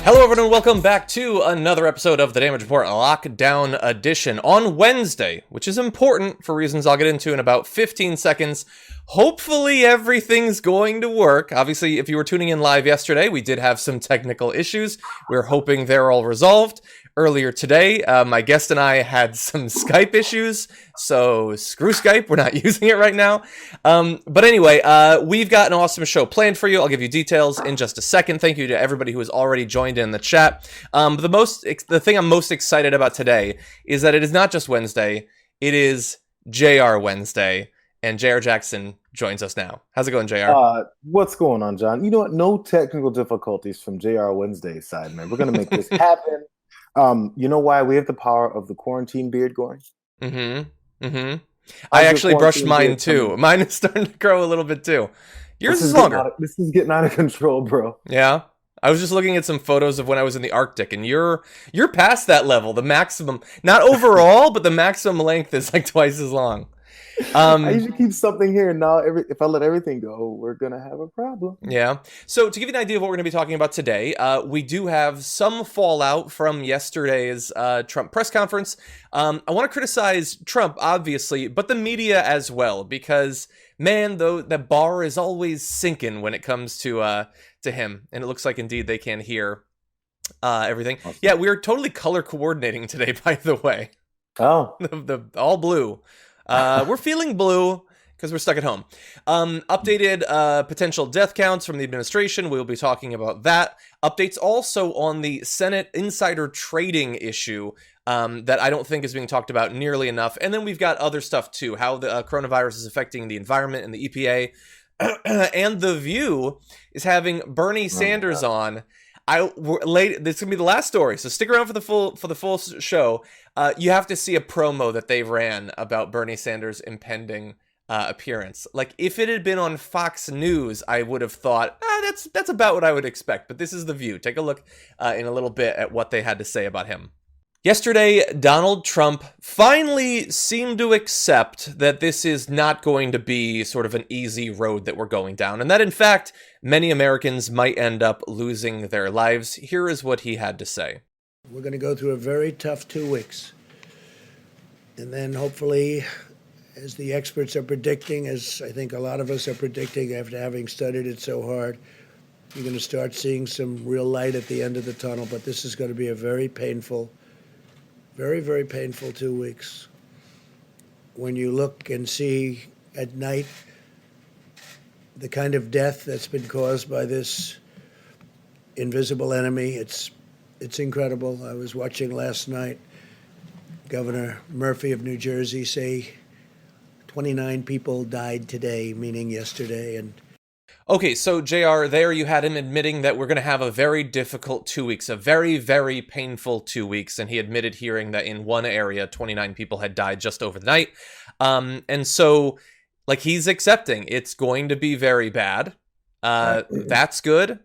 Hello everyone and welcome back to another episode of the Damage Report Lockdown Edition on Wednesday, which is important for reasons I'll get into in about 15 seconds. Hopefully everything's going to work. Obviously, if you were tuning in live yesterday, we did have some technical issues. We're hoping they're all resolved. Earlier today, my guest and I had some Skype issues, so screw Skype, we're not using it right now. But anyway, we've got an awesome show planned for you. I'll give you details in just a second. Thank you to everybody who has already joined in the chat. The thing I'm most excited about today is that it is not just Wednesday, it is Jayar Wednesday, and Jayar Jackson joins us now. How's it going, Jayar? What's going on, John? You know what? No technical difficulties from Jayar Wednesday's side, man. We're going to make this happen. You know why? We have the power of the quarantine beard going. I actually brushed mine too. Mine is starting to grow a little bit too. Yours is longer. This is getting out of control, bro. Yeah. I was just looking at some photos of when I was in the Arctic, and you're past that level. The maximum, not overall, but the maximum length is like twice as long. I usually keep something here, and now if I let everything go, we're gonna have a problem. Yeah. So to give you an idea of what we're going to be talking about today, we do have some fallout from yesterday's Trump press conference. I want to criticize Trump, obviously, but the media as well, because man, though, the bar is always sinking when it comes to him, and it looks like indeed they can hear everything. Awesome. Yeah, we are totally color coordinating today, by the way. Oh, the all blue. We're feeling blue because we're stuck at home. Updated potential death counts from the administration. We'll be talking about that. Updates also on the Senate insider trading issue that I don't think is being talked about nearly enough. And then we've got other stuff too, how the coronavirus is affecting the environment and the EPA. And The View is having Bernie Sanders on. This is gonna be the last story, so stick around for the full show. You have to see a promo that they ran about Bernie Sanders' impending appearance. Like, if it had been on Fox News, I would have thought, that's about what I would expect. But this is The View. Take a look in a little bit at what they had to say about him. Yesterday, Donald Trump finally seemed to accept that this is not going to be sort of an easy road that we're going down, and that, in fact, many Americans might end up losing their lives. Here is what he had to say. We're going to go through a very tough 2 weeks. And then hopefully, as the experts are predicting, as I think a lot of us are predicting after having studied it so hard, you're going to start seeing some real light at the end of the tunnel. But this is going to be a very painful, very, very painful 2 weeks. When you look and see at night the kind of death that's been caused by this invisible enemy, it's incredible. I was watching last night Governor Murphy of New Jersey say 29 people died today, meaning yesterday. And okay, so JR, there you had him admitting that we're going to have a very difficult 2 weeks, a very, very painful 2 weeks. And he admitted hearing that in one area, 29 people had died just overnight. And so, like, he's accepting it's going to be very bad. That's good.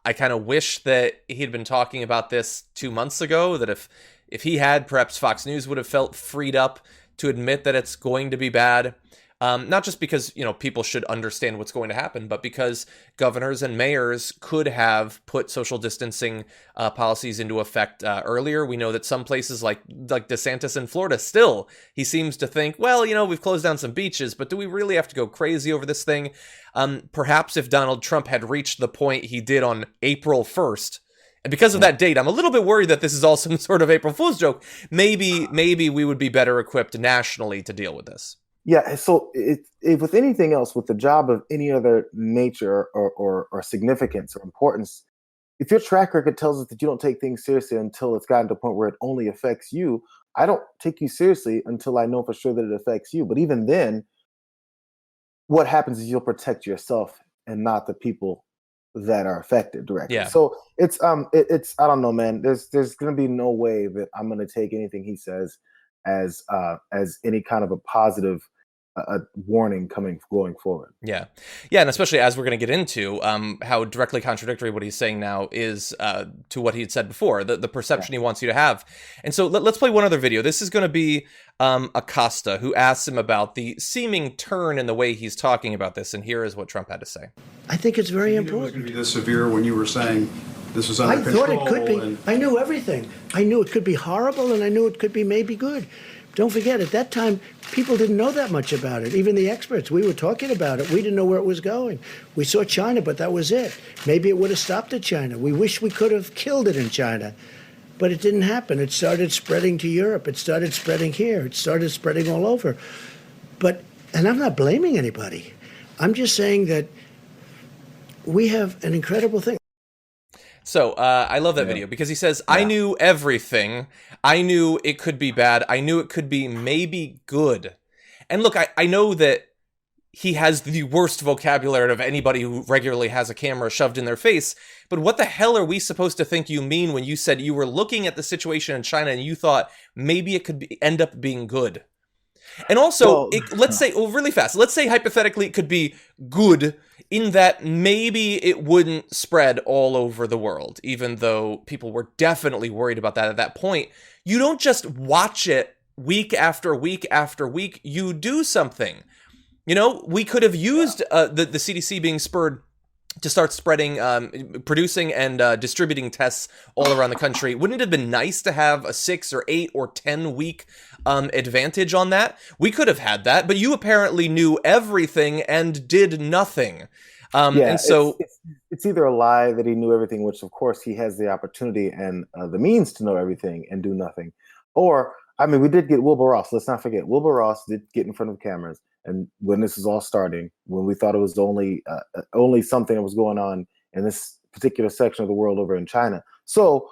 I kind of wish that he'd been talking about this 2 months ago, that if he had, perhaps Fox News would have felt freed up to admit that it's going to be bad. Not just because, people should understand what's going to happen, but because governors and mayors could have put social distancing policies into effect earlier. We know that some places like DeSantis in Florida still, he seems to think, well, we've closed down some beaches, but do we really have to go crazy over this thing? Perhaps if Donald Trump had reached the point he did on April 1st, and because of that date, I'm a little bit worried that this is all some sort of April Fool's joke. Maybe we would be better equipped nationally to deal with this. Yeah, so if with anything else, with the job of any other nature or significance or importance, if your track record tells us that you don't take things seriously until it's gotten to a point where it only affects you, I don't take you seriously until I know for sure that it affects you. But even then, what happens is you'll protect yourself and not the people that are affected directly. Yeah. So it's I don't know, man. There's gonna be no way that I'm gonna take anything he says as any kind of a positive warning going forward. Yeah, and especially as we're going to get into how directly contradictory what he's saying now is to what he had said before, the perception he wants you to have. And so let's play one other video. This is going to be Acosta, who asks him about the seeming turn in the way he's talking about this, and here is what Trump had to say. I think it's very important. It was going to be this severe when you were saying this was under I thought control. it could be. And I knew everything. I knew it could be horrible, and I knew it could be maybe good. Don't forget, at that time, people didn't know that much about it. Even the experts, we were talking about it. We didn't know where it was going. We saw China, but that was it. Maybe it would have stopped at China. We wish we could have killed it in China. But it didn't happen. It started spreading to Europe. It started spreading here. It started spreading all over. And I'm not blaming anybody. I'm just saying that we have an incredible thing. So, I love that video because he says, I knew everything. I knew it could be bad. I knew it could be maybe good. And look, I know that he has the worst vocabulary of anybody who regularly has a camera shoved in their face, but what the hell are we supposed to think you mean when you said you were looking at the situation in China and you thought maybe it could end up being good? And also, let's say, really fast, let's say hypothetically it could be good in that maybe it wouldn't spread all over the world, even though people were definitely worried about that at that point. You don't just watch it week after week after week. You do something. You know, we could have used the CDC being spurred to start spreading, producing and distributing tests all around the country. Wouldn't it have been nice to have a 6 or 8 or 10 week advantage on that? We could have had that, but you apparently knew everything and did nothing. And so it's either a lie that he knew everything, which of course he has the opportunity and the means to know everything and do nothing. Or, I mean, we did get Wilbur Ross. Let's not forget, Wilbur Ross did get in front of cameras. And when this was all starting, when we thought it was only something that was going on in this particular section of the world over in China. So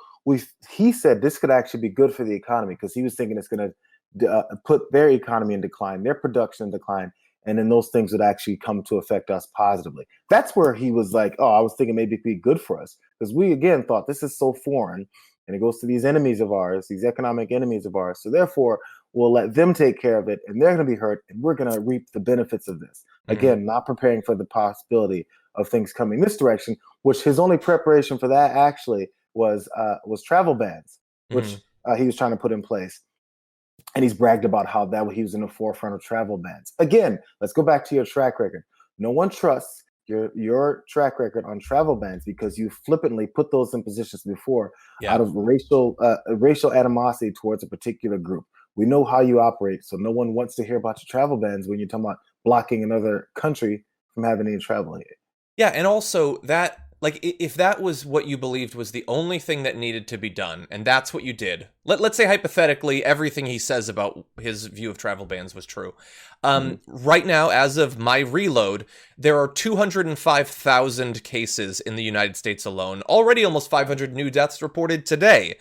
he said this could actually be good for the economy because he was thinking it's going to put their economy in decline, their production in decline, and then those things would actually come to affect us positively. That's where he was like, oh, I was thinking maybe it'd be good for us because we, again, thought this is so foreign and it goes to these enemies of ours, these economic enemies of ours. So therefore, we'll let them take care of it, and they're going to be hurt, and we're going to reap the benefits of this. Again, not preparing for the possibility of things coming this direction, which his only preparation for that actually was travel bans, which he was trying to put in place. And he's bragged about how he was in the forefront of travel bans. Again, let's go back to your track record. No one trusts your track record on travel bans because you flippantly put those in positions before out of racial animosity towards a particular group. We know how you operate, so no one wants to hear about your travel bans when you're talking about blocking another country from having any travel here. Yeah, and also that, like, if that was what you believed was the only thing that needed to be done, and that's what you did, let's say hypothetically everything he says about his view of travel bans was true. Right now, as of my reload, there are 205,000 cases in the United States alone. Already almost 500 new deaths reported today.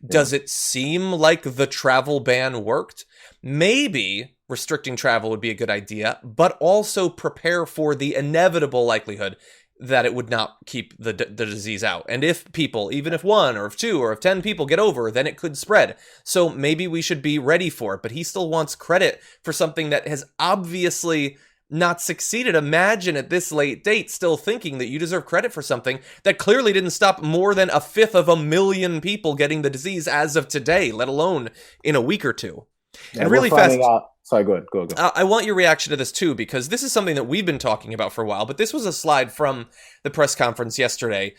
Does it seem like the travel ban worked? Maybe restricting travel would be a good idea, but also prepare for the inevitable likelihood that it would not keep the disease out. And if people, even if 1 or if 2 or if 10 people get over, then it could spread. So maybe we should be ready for it. But he still wants credit for something that has obviously not succeeded. Imagine at this late date still thinking that you deserve credit for something that clearly didn't stop more than 1/5 of a million people getting the disease as of today, let alone in a week or two. Yeah, and really fast. Sorry, go ahead. Go. I want your reaction to this too, because this is something that we've been talking about for a while, but this was a slide from the press conference yesterday.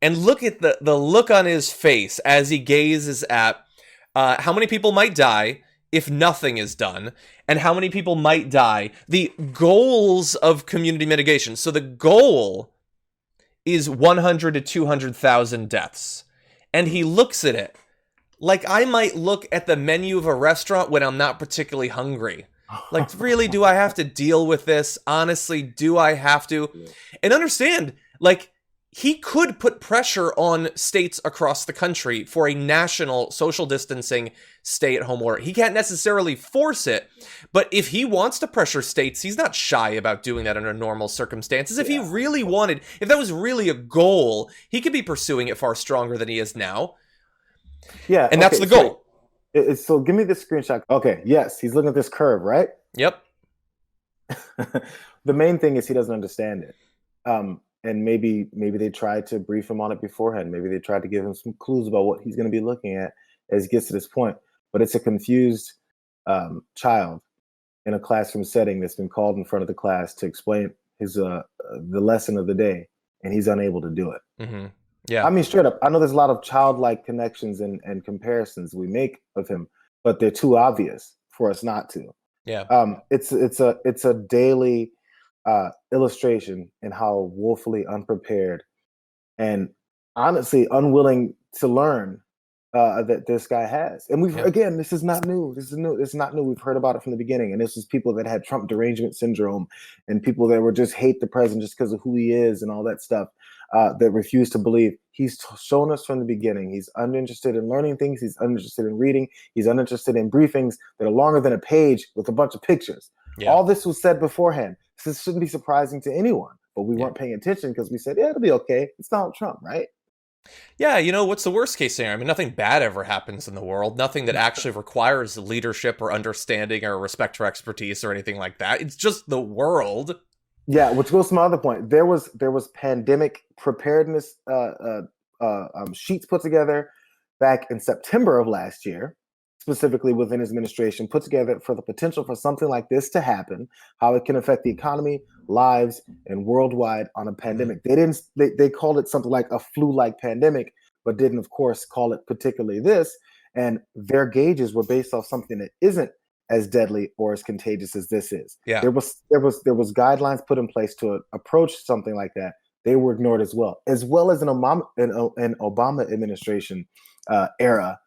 And look at the look on his face as he gazes at how many people might die if nothing is done, and how many people might die. The goals of community mitigation. So the goal is 100 to 200,000 deaths. And he looks at it like I might look at the menu of a restaurant when I'm not particularly hungry. Like, really, do I have to deal with this? Honestly, do I have to? And understand, like, he could put pressure on states across the country for a national social distancing stay-at-home order. He can't necessarily force it, but if he wants to pressure states, he's not shy about doing that under normal circumstances. If he really wanted, if that was really a goal, he could be pursuing it far stronger than he is now. Yeah, and that's the goal. So give me this screenshot. Okay, yes, he's looking at this curve, right? Yep. The main thing is he doesn't understand it. And maybe they tried to brief him on it beforehand. Maybe they tried to give him some clues about what he's going to be looking at as he gets to this point. But it's a confused child in a classroom setting that's been called in front of the class to explain his the lesson of the day, and he's unable to do it. Mm-hmm. Yeah. I mean, straight up, I know there's a lot of childlike connections and comparisons we make of him, but they're too obvious for us not to. Yeah. It's a daily illustration in how woefully unprepared and honestly unwilling to learn that this guy has. And we've Yeah. again, this is not new. This is new. It's not new. We've heard about it from the beginning. And this is people that had Trump derangement syndrome and people that were just hate the president just because of who he is and all that stuff. That refuse to believe. He's shown us from the beginning. He's uninterested in learning things. He's uninterested in reading. He's uninterested in briefings that are longer than a page with a bunch of pictures. Yeah. All this was said beforehand. This shouldn't be surprising to anyone, but we weren't paying attention because we said, yeah, it'll be okay. It's Donald Trump, right? Yeah, what's the worst case scenario? I mean, nothing bad ever happens in the world. Nothing that actually requires leadership or understanding or respect for expertise or anything like that. It's just the world. Yeah, which goes to my other point. There was pandemic preparedness sheets put together back in September of last year, specifically within his administration, put together for the potential for something like this to happen, how it can affect the economy, lives, and worldwide on a pandemic. They called it something like a flu-like pandemic, but didn't, of course, call it particularly this. And their gauges were based off something that isn't as deadly or as contagious as this is. Yeah. There was guidelines put in place to approach something like that. They were ignored as well as an Obama administration era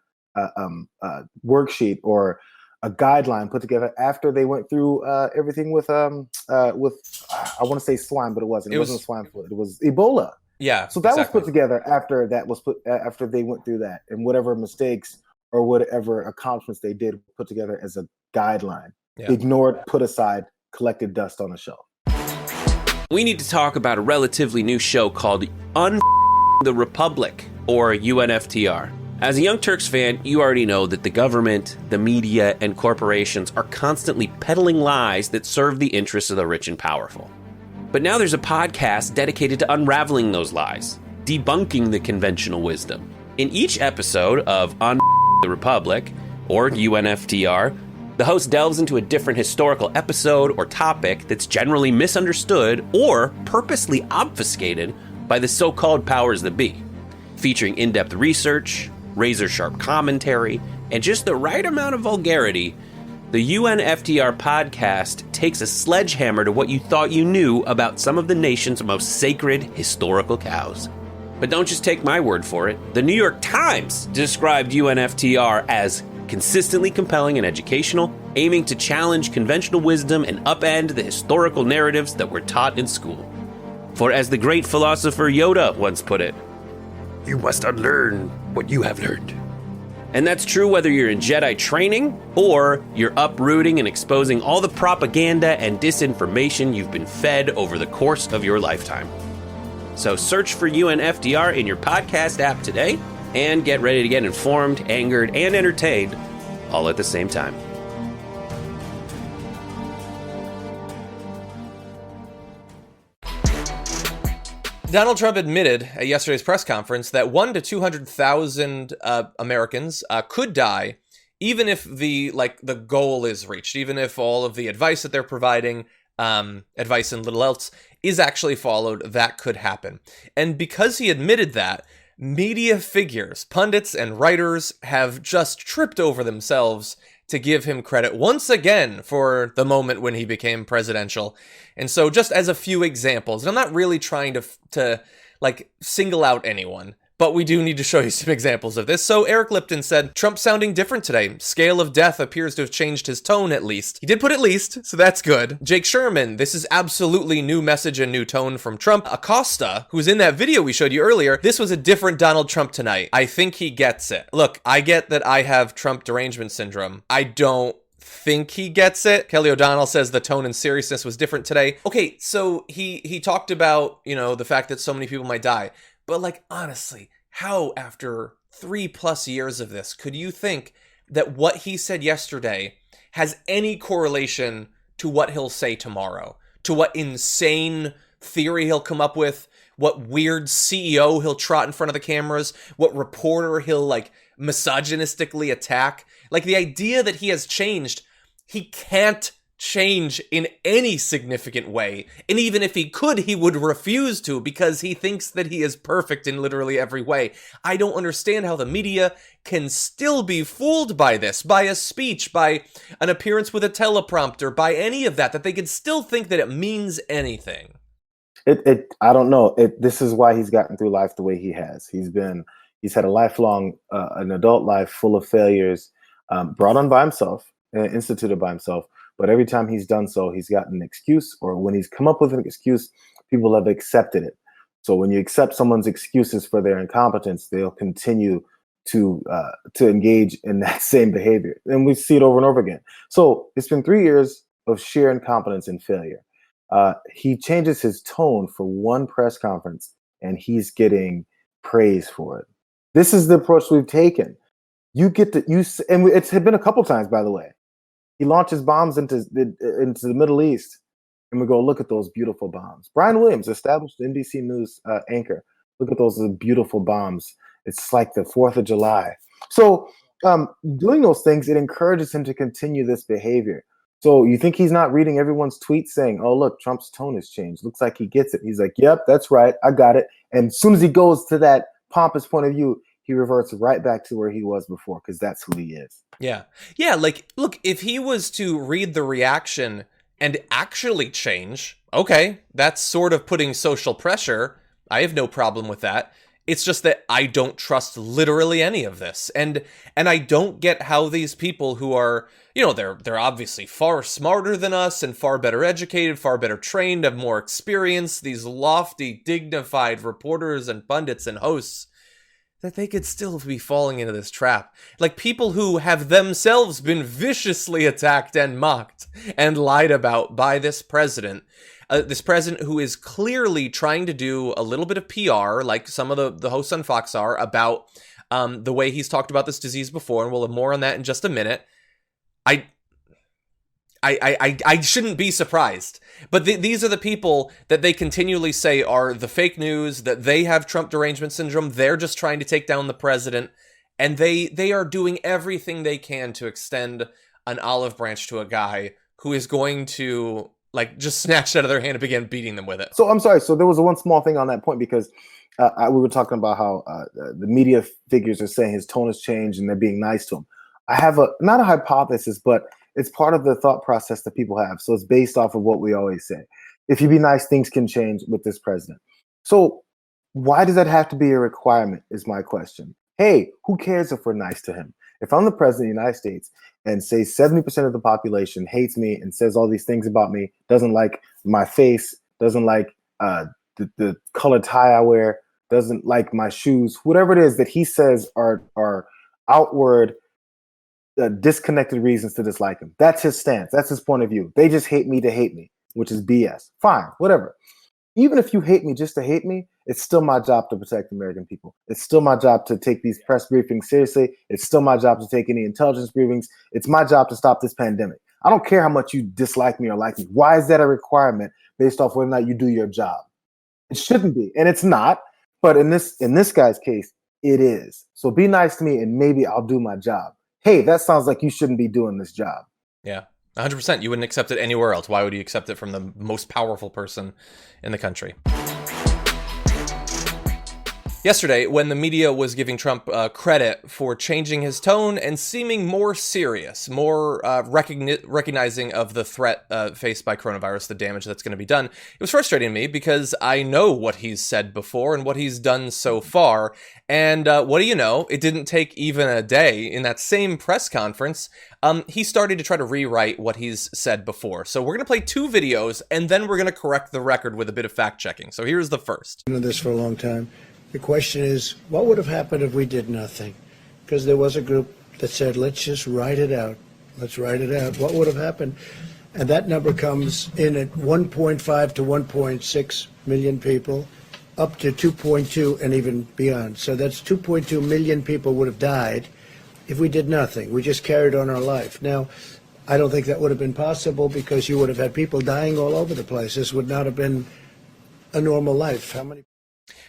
worksheet or a guideline put together after they went through everything with I want to say swine, but it wasn't. It wasn't swine flu. It was Ebola. Yeah. So that was put together after they went through that, and whatever mistakes or whatever accomplishments they did put together as a guideline. Yeah. Ignored, put aside, collected dust on a shelf. We need to talk about a relatively new show called the Republic, or UNFTR. As a Young Turks fan, you already know that the government, the media, and corporations are constantly peddling lies that serve the interests of the rich and powerful. But now there's a podcast dedicated to unraveling those lies, debunking the conventional wisdom. In each episode of the Republic, or UNFTR, the host delves into a different historical episode or topic that's generally misunderstood or purposely obfuscated by the so-called powers that be, featuring in-depth research, razor-sharp commentary, and just the right amount of vulgarity. The UNFTR podcast takes a sledgehammer to what you thought you knew about some of the nation's most sacred historical cows. But don't just take my word for it. The New York Times described UNFTR as consistently compelling and educational, aiming to challenge conventional wisdom and upend the historical narratives that were taught in school. For as the great philosopher Yoda once put it, you must unlearn what you have learned. And that's true whether you're in Jedi training or you're uprooting and exposing all the propaganda and disinformation you've been fed over the course of your lifetime. So search for UNFTR in your podcast app today and get ready to get informed, angered, and entertained all at the same time. Donald Trump admitted at yesterday's press conference that 1 to 200,000 Americans could die, even if the goal is reached, even if all of the advice that they're providing, advice and little else, is actually followed. That could happen. And because he admitted that, media figures, pundits, and writers have just tripped over themselves to give him credit once again for the moment when he became presidential. And so just as a few examples, and I'm not really trying to single out anyone, but we do need to show you some examples of this. So Eric Lipton said, Trump sounding different today. Scale of death appears to have changed his tone at least. He did put at least, so that's good. Jake Sherman, this is absolutely new message and new tone from Trump. Acosta, who's in that video we showed you earlier, this was a different Donald Trump tonight. I think he gets it. Look, I get that I have Trump derangement syndrome. I don't think he gets it. Kelly O'Donnell says the tone and seriousness was different today. Okay, so he talked about, the fact that so many people might die. But honestly, how after 3+ years of this could you think that what he said yesterday has any correlation to what he'll say tomorrow? To what insane theory he'll come up with? What weird CEO he'll trot in front of the cameras? What reporter he'll misogynistically attack? The idea that he has changed, he can't change in any significant way. And even if he could, he would refuse to because he thinks that he is perfect in literally every way. I don't understand how the media can still be fooled by this, by a speech, by an appearance with a teleprompter, by any of that they could still think that it means anything. I don't know. This is why he's gotten through life the way he has. He's had a lifelong, an adult life full of failures, brought on by himself, instituted by himself. But every time he's done so, he's gotten an excuse, or when he's come up with an excuse, people have accepted it. So when you accept someone's excuses for their incompetence, they'll continue to engage in that same behavior. And we see it over and over again. So it's been 3 years of sheer incompetence and failure. He changes his tone for one press conference, and he's getting praise for it. This is the approach we've taken. You get to and it's been a couple times, by the way. He launches bombs into the Middle East, and we go, look at those beautiful bombs. Brian Williams, established NBC News anchor, look at those beautiful bombs. It's like the 4th of July. So doing those things, it encourages him to continue this behavior. So you think he's not reading everyone's tweets saying, oh, look, Trump's tone has changed. Looks like he gets it. He's like, yep, that's right. I got it. And as soon as he goes to that pompous point of view, he reverts right back to where he was before, because that's who he is. Yeah. Yeah, like, look, if he was to read the reaction and actually change, okay, that's sort of putting social pressure. I have no problem with that. It's just that I don't trust literally any of this. And I don't get how these people who are, they're obviously far smarter than us and far better educated, far better trained, have more experience, these lofty, dignified reporters and pundits and hosts, that they could still be falling into this trap. Like people who have themselves been viciously attacked and mocked and lied about by this president who is clearly trying to do a little bit of PR, like some of the hosts on Fox are, about the way he's talked about this disease before, and we'll have more on that in just a minute. I shouldn't be surprised. But these are the people that they continually say are the fake news, that they have Trump derangement syndrome. They're just trying to take down the president. And they are doing everything they can to extend an olive branch to a guy who is going to, like, just snatch it out of their hand and begin beating them with it. So I'm sorry. So there was one small thing on that point, because we were talking about how the media figures are saying his tone has changed and they're being nice to him. I have not a hypothesis, but it's part of the thought process that people have. So it's based off of what we always say. If you be nice, things can change with this president. So why does that have to be a requirement is my question. Hey, who cares if we're nice to him? If I'm the president of the United States and say 70% of the population hates me and says all these things about me, doesn't like my face, doesn't like the color tie I wear, doesn't like my shoes, whatever it is that he says are outward disconnected reasons to dislike him. That's his stance. That's his point of view. They just hate me to hate me, which is BS. Fine, whatever. Even if you hate me just to hate me, it's still my job to protect the American people. It's still my job to take these press briefings seriously. It's still my job to take any intelligence briefings. It's my job to stop this pandemic. I don't care how much you dislike me or like me. Why is that a requirement based off whether or not you do your job? It shouldn't be, and it's not. But in this guy's case, it is. So be nice to me, and maybe I'll do my job. Hey, that sounds like you shouldn't be doing this job. Yeah, 100%. You wouldn't accept it anywhere else. Why would you accept it from the most powerful person in the country? Yesterday, when the media was giving Trump credit for changing his tone and seeming more serious, more recognizing of the threat faced by coronavirus, the damage that's going to be done, it was frustrating to me because I know what he's said before and what he's done so far. And what do you know? It didn't take even a day. In that same press conference, he started to try to rewrite what he's said before. So we're going to play 2 videos, and then we're going to correct the record with a bit of fact-checking. So here's the first. I've been doing this for a long time. The question is, what would have happened if we did nothing? Because there was a group that said, let's just write it out. Let's write it out. What would have happened? And that number comes in at 1.5 to 1.6 million people, up to 2.2 and even beyond. So that's 2.2 million people would have died if we did nothing. We just carried on our life. Now, I don't think that would have been possible because you would have had people dying all over the place. This would not have been a normal life. How many?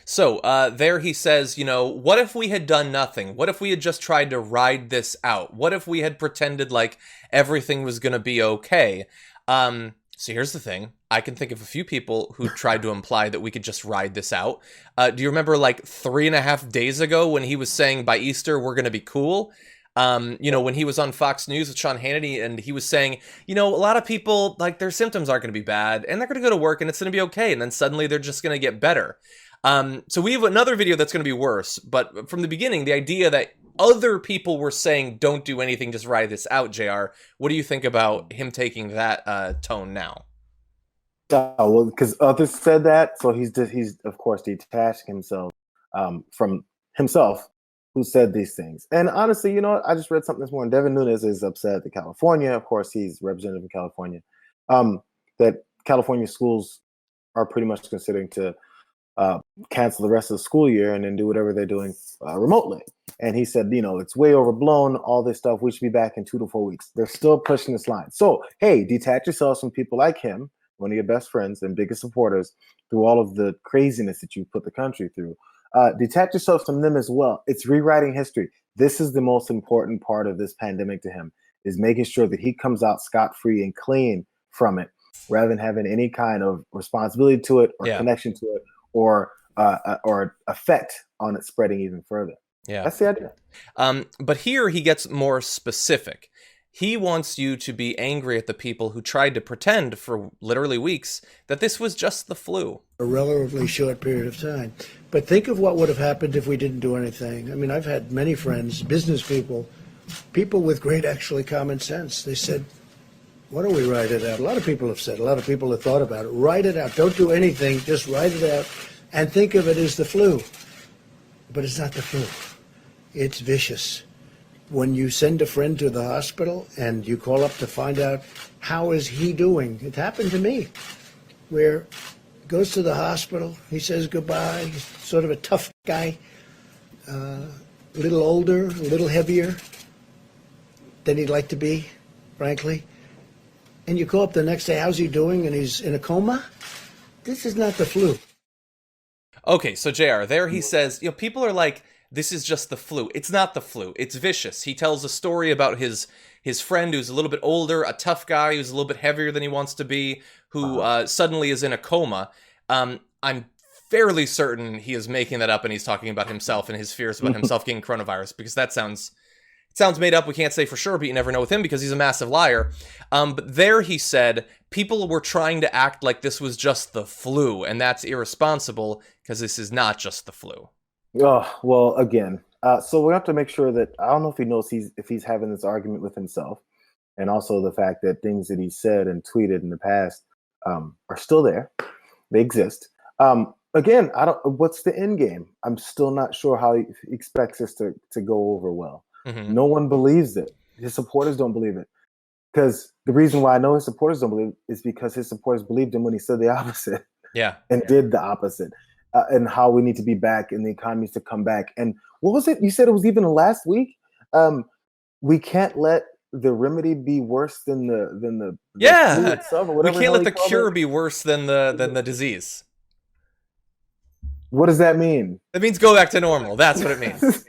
So there he says, what if we had done nothing? What if we had just tried to ride this out? What if we had pretended like everything was going to be okay? So here's the thing. I can think of a few people who tried to imply that we could just ride this out. Do you remember like 3.5 days ago when he was saying by Easter we're going to be cool? When he was on Fox News with Sean Hannity and he was saying, a lot of people, like, their symptoms aren't going to be bad and they're going to go to work and it's going to be okay. And then suddenly they're just going to get better. So we have another video that's going to be worse. But from the beginning, the idea that other people were saying, don't do anything, just ride this out, JR. What do you think about him taking that tone now? Well, because others said that, so he's of course detaching himself from himself, who said these things. And honestly, you know what? I just read something this morning. Devin Nunes is upset that California, of course, he's representative in California, that California schools are pretty much considering to cancel the rest of the school year and then do whatever they're doing remotely. And he said, it's way overblown, all this stuff. We should be back in 2 to 4 weeks. They're still pushing this line. So, hey, detach yourself from people like him, one of your best friends and biggest supporters, through all of the craziness that you put the country through. Detach yourself from them as well. It's rewriting history. This is the most important part of this pandemic to him, is making sure that he comes out scot-free and clean from it, rather than having any kind of responsibility to it or connection to it or effect on it spreading even further. Yeah, that's the idea. But here he gets more specific. He wants you to be angry at the people who tried to pretend for literally weeks that this was just the flu. A relatively short period of time. But think of what would have happened if we didn't do anything. I mean, I've had many friends, business people with great actually common sense. They said, why don't we write it out? A lot of people have said, a lot of people have thought about it. Write it out. Don't do anything. Just write it out and think of it as the flu. But it's not the flu. It's vicious. When you send a friend to the hospital and you call up to find out how is he doing, it happened to me, where he goes to the hospital, he says goodbye, he's sort of a tough guy, a little older, a little heavier than he'd like to be, frankly. And you call up the next day, how's he doing? And he's in a coma? This is not the flu. Okay, so JR, there he says, people are like, this is just the flu. It's not the flu. It's vicious. He tells a story about his friend who's a little bit older, a tough guy who's a little bit heavier than he wants to be, who suddenly is in a coma. I'm fairly certain he is making that up and he's talking about himself and his fears about himself getting coronavirus, because that sounds made up. We can't say for sure, but you never know with him because he's a massive liar. But there he said people were trying to act like this was just the flu, and that's irresponsible because this is not just the flu. Oh, well, again, so we have to make sure that, I don't know if he knows if he's having this argument with himself, and also the fact that things that he said and tweeted in the past are still there. They exist. Again, what's the end game? I'm still not sure how he expects this to go over well. Mm-hmm. No one believes it. His supporters don't believe it. Because the reason why I know his supporters don't believe it is because his supporters believed him when he said the opposite. And did the opposite. And how we need to be back and the economy needs to come back. And what was it? You said it was even last week. We can't let the remedy be worse than the flu itself, or whatever. We can't let the cure be worse than the disease. What does that mean? It means go back to normal. That's what it means.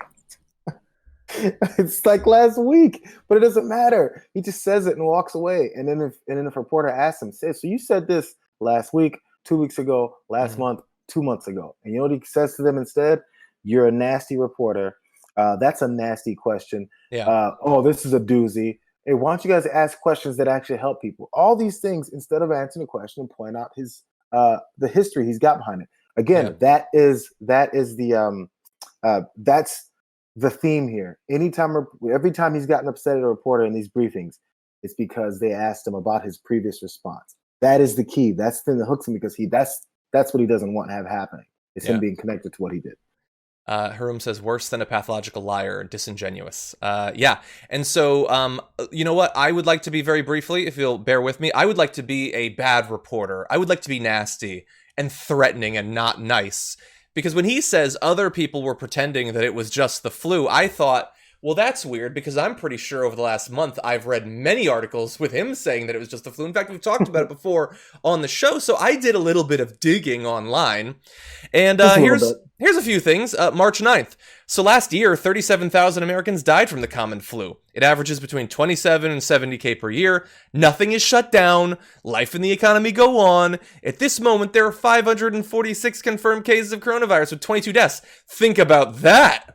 It's like last week, but it doesn't matter. He just says it and walks away. And then if a reporter asks him, says, so you said this last week, 2 weeks ago, last month, 2 months ago. And you know what he says to them instead? You're a nasty reporter. That's a nasty question. This is a doozy. Hey, why don't you guys ask questions that actually help people? All these things, instead of answering a question and point out his the history he's got behind it. Again, that's the theme here. Every time he's gotten upset at a reporter in these briefings, it's because they asked him about his previous response. That is the key. That's the thing that hooks him, because that's what he doesn't want to have happening. It's him being connected to what he did. Harum says, worse than a pathological liar, disingenuous. And so, you know what? I would like to be, very briefly, if you'll bear with me, I would like to be a bad reporter. I would like to be nasty and threatening and not nice. Because when he says other people were pretending that it was just the flu, I thought, Well, that's weird because I'm pretty sure over the last month I've read many articles with him saying that it was just the flu. In fact, we've talked about it before on the show, so I did a little bit of digging online. And here's a few things. March 9th. So last year, 37,000 Americans died from the common flu. It averages between 27 and 70K per year. Nothing is shut down. Life and the economy go on. At this moment, there are 546 confirmed cases of coronavirus with 22 deaths. Think about that.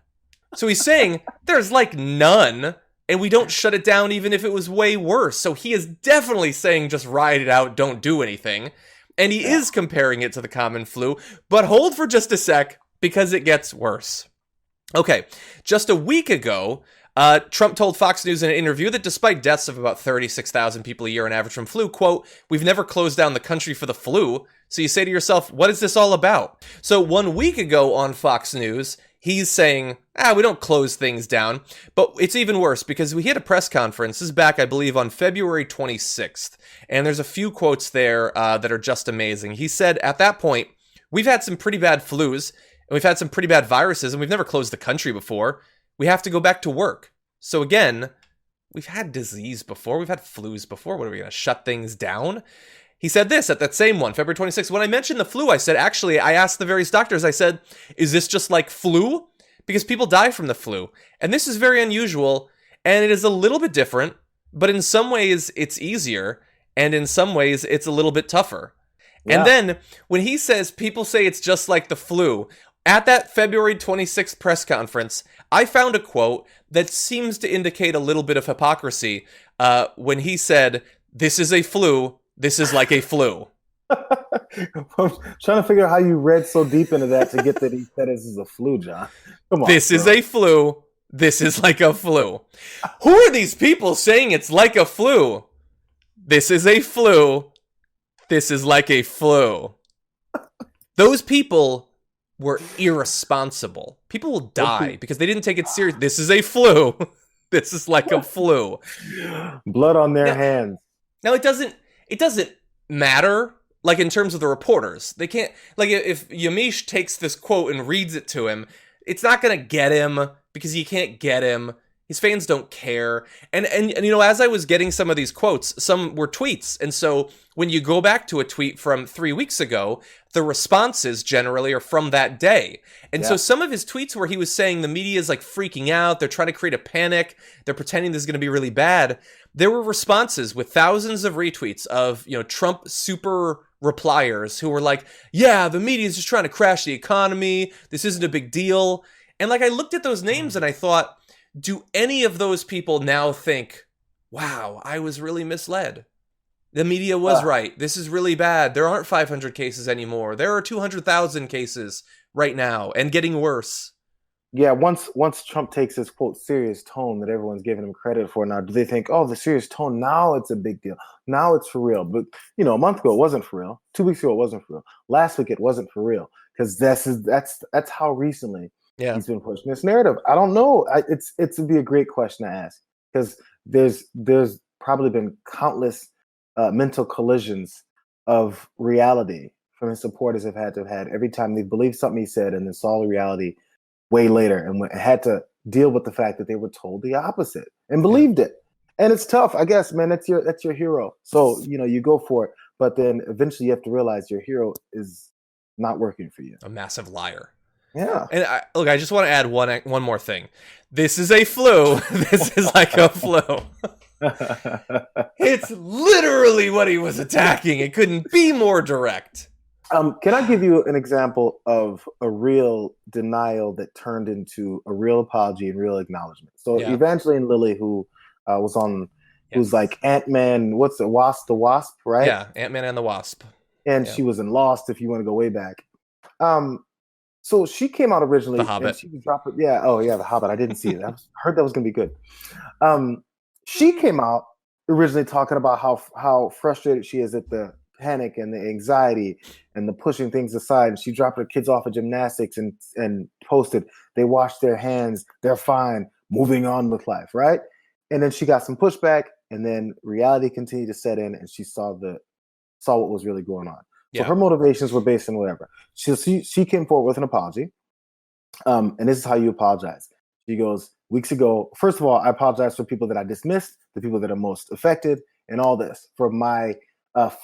So he's saying there's like none, and we don't shut it down even if it was way worse. So he is definitely saying just ride it out, don't do anything. And he is comparing it to the common flu, but hold for just a sec because it gets worse. Okay, just a week ago, Trump told Fox News in an interview that despite deaths of about 36,000 people a year on average from flu, quote, we've never closed down the country for the flu. So you say to yourself, what is this all about? So 1 week ago on Fox News, he's saying, we don't close things down. But it's even worse because we had a press conference. This is back, I believe, on February 26th. And there's a few quotes there that are just amazing. He said, at that point, we've had some pretty bad flus, and we've had some pretty bad viruses, and we've never closed the country before. We have to go back to work. So again, we've had disease before. We've had flus before. What are we going to shut things down? He said this at that same one, February 26th. When I mentioned the flu, I said, actually, I asked the various doctors, I said, is this just like flu? Because people die from the flu. And this is very unusual, and it is a little bit different, but in some ways it's easier, and in some ways it's a little bit tougher. Yeah. And then when he says people say it's just like the flu, at that February 26th press conference, I found a quote that seems to indicate a little bit of hypocrisy when he said, this is a flu, this is like a flu. I'm trying to figure out how you read so deep into that to get that he said this is a flu, John. Come on. This is a flu. This is like a flu. Who are these people saying it's like a flu? This is a flu. This is like a flu. Those people were irresponsible. People will die because they didn't take it serious. This is a flu. This is like a flu. Blood on their hands. Now it doesn't matter. Like in terms of the reporters, they can't, like if Yamiche takes this quote and reads it to him, it's not going to get him because you can't get him. His fans don't care. And you know, as I was getting some of these quotes, some were tweets. And so when you go back to a tweet from 3 weeks ago, the responses generally are from that day. And so some of his tweets where he was saying the media is like freaking out, they're trying to create a panic, they're pretending this is going to be really bad. There were responses with thousands of retweets of, you know, Trump super repliers who were like, yeah, the media is just trying to crash the economy. This isn't a big deal. And like I looked at those names and I thought, do any of those people now think, wow, I was really misled? The media was right. This is really bad. There aren't 500 cases anymore. There are 200,000 cases right now and getting worse. Yeah, once Trump takes his, quote, serious tone that everyone's giving him credit for now, do they think, oh, the serious tone, now it's a big deal. Now it's for real. But, you know, a month ago it wasn't for real. 2 weeks ago it wasn't for real. Last week it wasn't for real. Because that's how recently he's been pushing this narrative. I don't know. It would be a great question to ask. Because there's probably been countless mental collisions of reality from his supporters have had every time they believed something he said and then saw the reality way later and had to deal with the fact that they were told the opposite and believed it. And it's tough, I guess, man. That's your hero. So, you know, you go for it, but then eventually you have to realize your hero is not working for you. A massive liar. Yeah. And I just want to add one more thing. This is a flu. This is like a flu. It's literally what he was attacking. It couldn't be more direct. Can I give you an example of a real denial that turned into a real apology and real acknowledgement? So Evangeline Lilly, who was on, who's like Ant-Man, what's it, the Wasp, right? Yeah, Ant-Man and the Wasp. And she was in Lost, if you want to go way back. So she came out originally. The Hobbit. And she was dropping, The Hobbit. I didn't see it. I heard that was going to be good. She came out originally talking about how frustrated she is at the panic and the anxiety and the pushing things aside. And she dropped her kids off at gymnastics and posted, they washed their hands, they're fine, moving on with life, right? And then she got some pushback, and then reality continued to set in, and she saw what was really going on. So her motivations were based on whatever. She came forward with an apology, and this is how you apologize. She goes, weeks ago. First of all, I apologize for people that I dismissed, the people that are most affected, and all this for my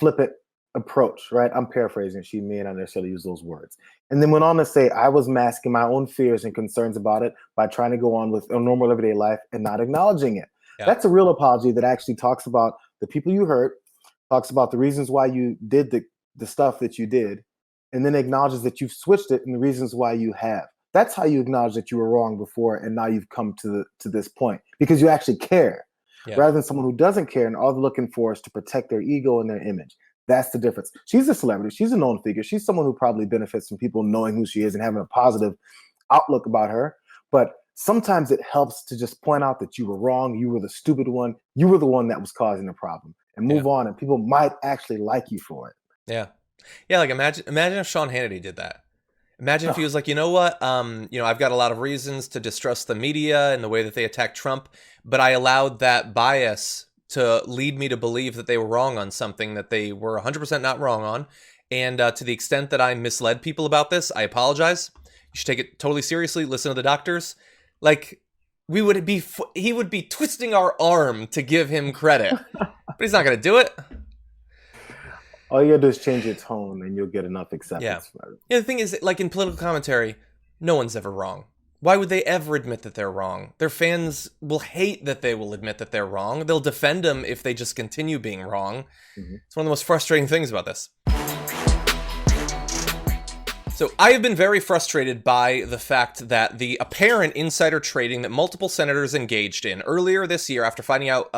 flippant approach, right? I'm paraphrasing. She may not necessarily use those words. And then went on to say I was masking my own fears and concerns about it by trying to go on with a normal everyday life and not acknowledging it. Yeah. That's a real apology that actually talks about the people you hurt, talks about the reasons why you did the stuff that you did, and then acknowledges that you've switched it and the reasons why you have. That's how you acknowledge that you were wrong before, and now you've come to this point because you actually care, rather than someone who doesn't care and all they're looking for is to protect their ego and their image. That's the difference. She's a celebrity. She's a known figure. She's someone who probably benefits from people knowing who she is and having a positive outlook about her. But sometimes it helps to just point out that you were wrong. You were the stupid one. You were the one that was causing the problem, and move on. And people might actually like you for it. Yeah. Yeah. Like imagine if Sean Hannity did that. Imagine if he was like, you know what? I've got a lot of reasons to distrust the media and the way that they attack Trump, but I allowed that bias to lead me to believe that they were wrong on something that they were 100% not wrong on. And to the extent that I misled people about this, I apologize. You should take it totally seriously. Listen to the doctors. Like, he would be twisting our arm to give him credit, but he's not going to do it. All you gotta do is change your tone and you'll get enough acceptance from it. Yeah, the thing is, like in political commentary, no one's ever wrong. Why would they ever admit that they're wrong? Their fans will hate that they will admit that they're wrong. They'll defend them if they just continue being wrong. Mm-hmm. It's one of the most frustrating things about this. So I have been very frustrated by the fact that the apparent insider trading that multiple senators engaged in earlier this year after finding out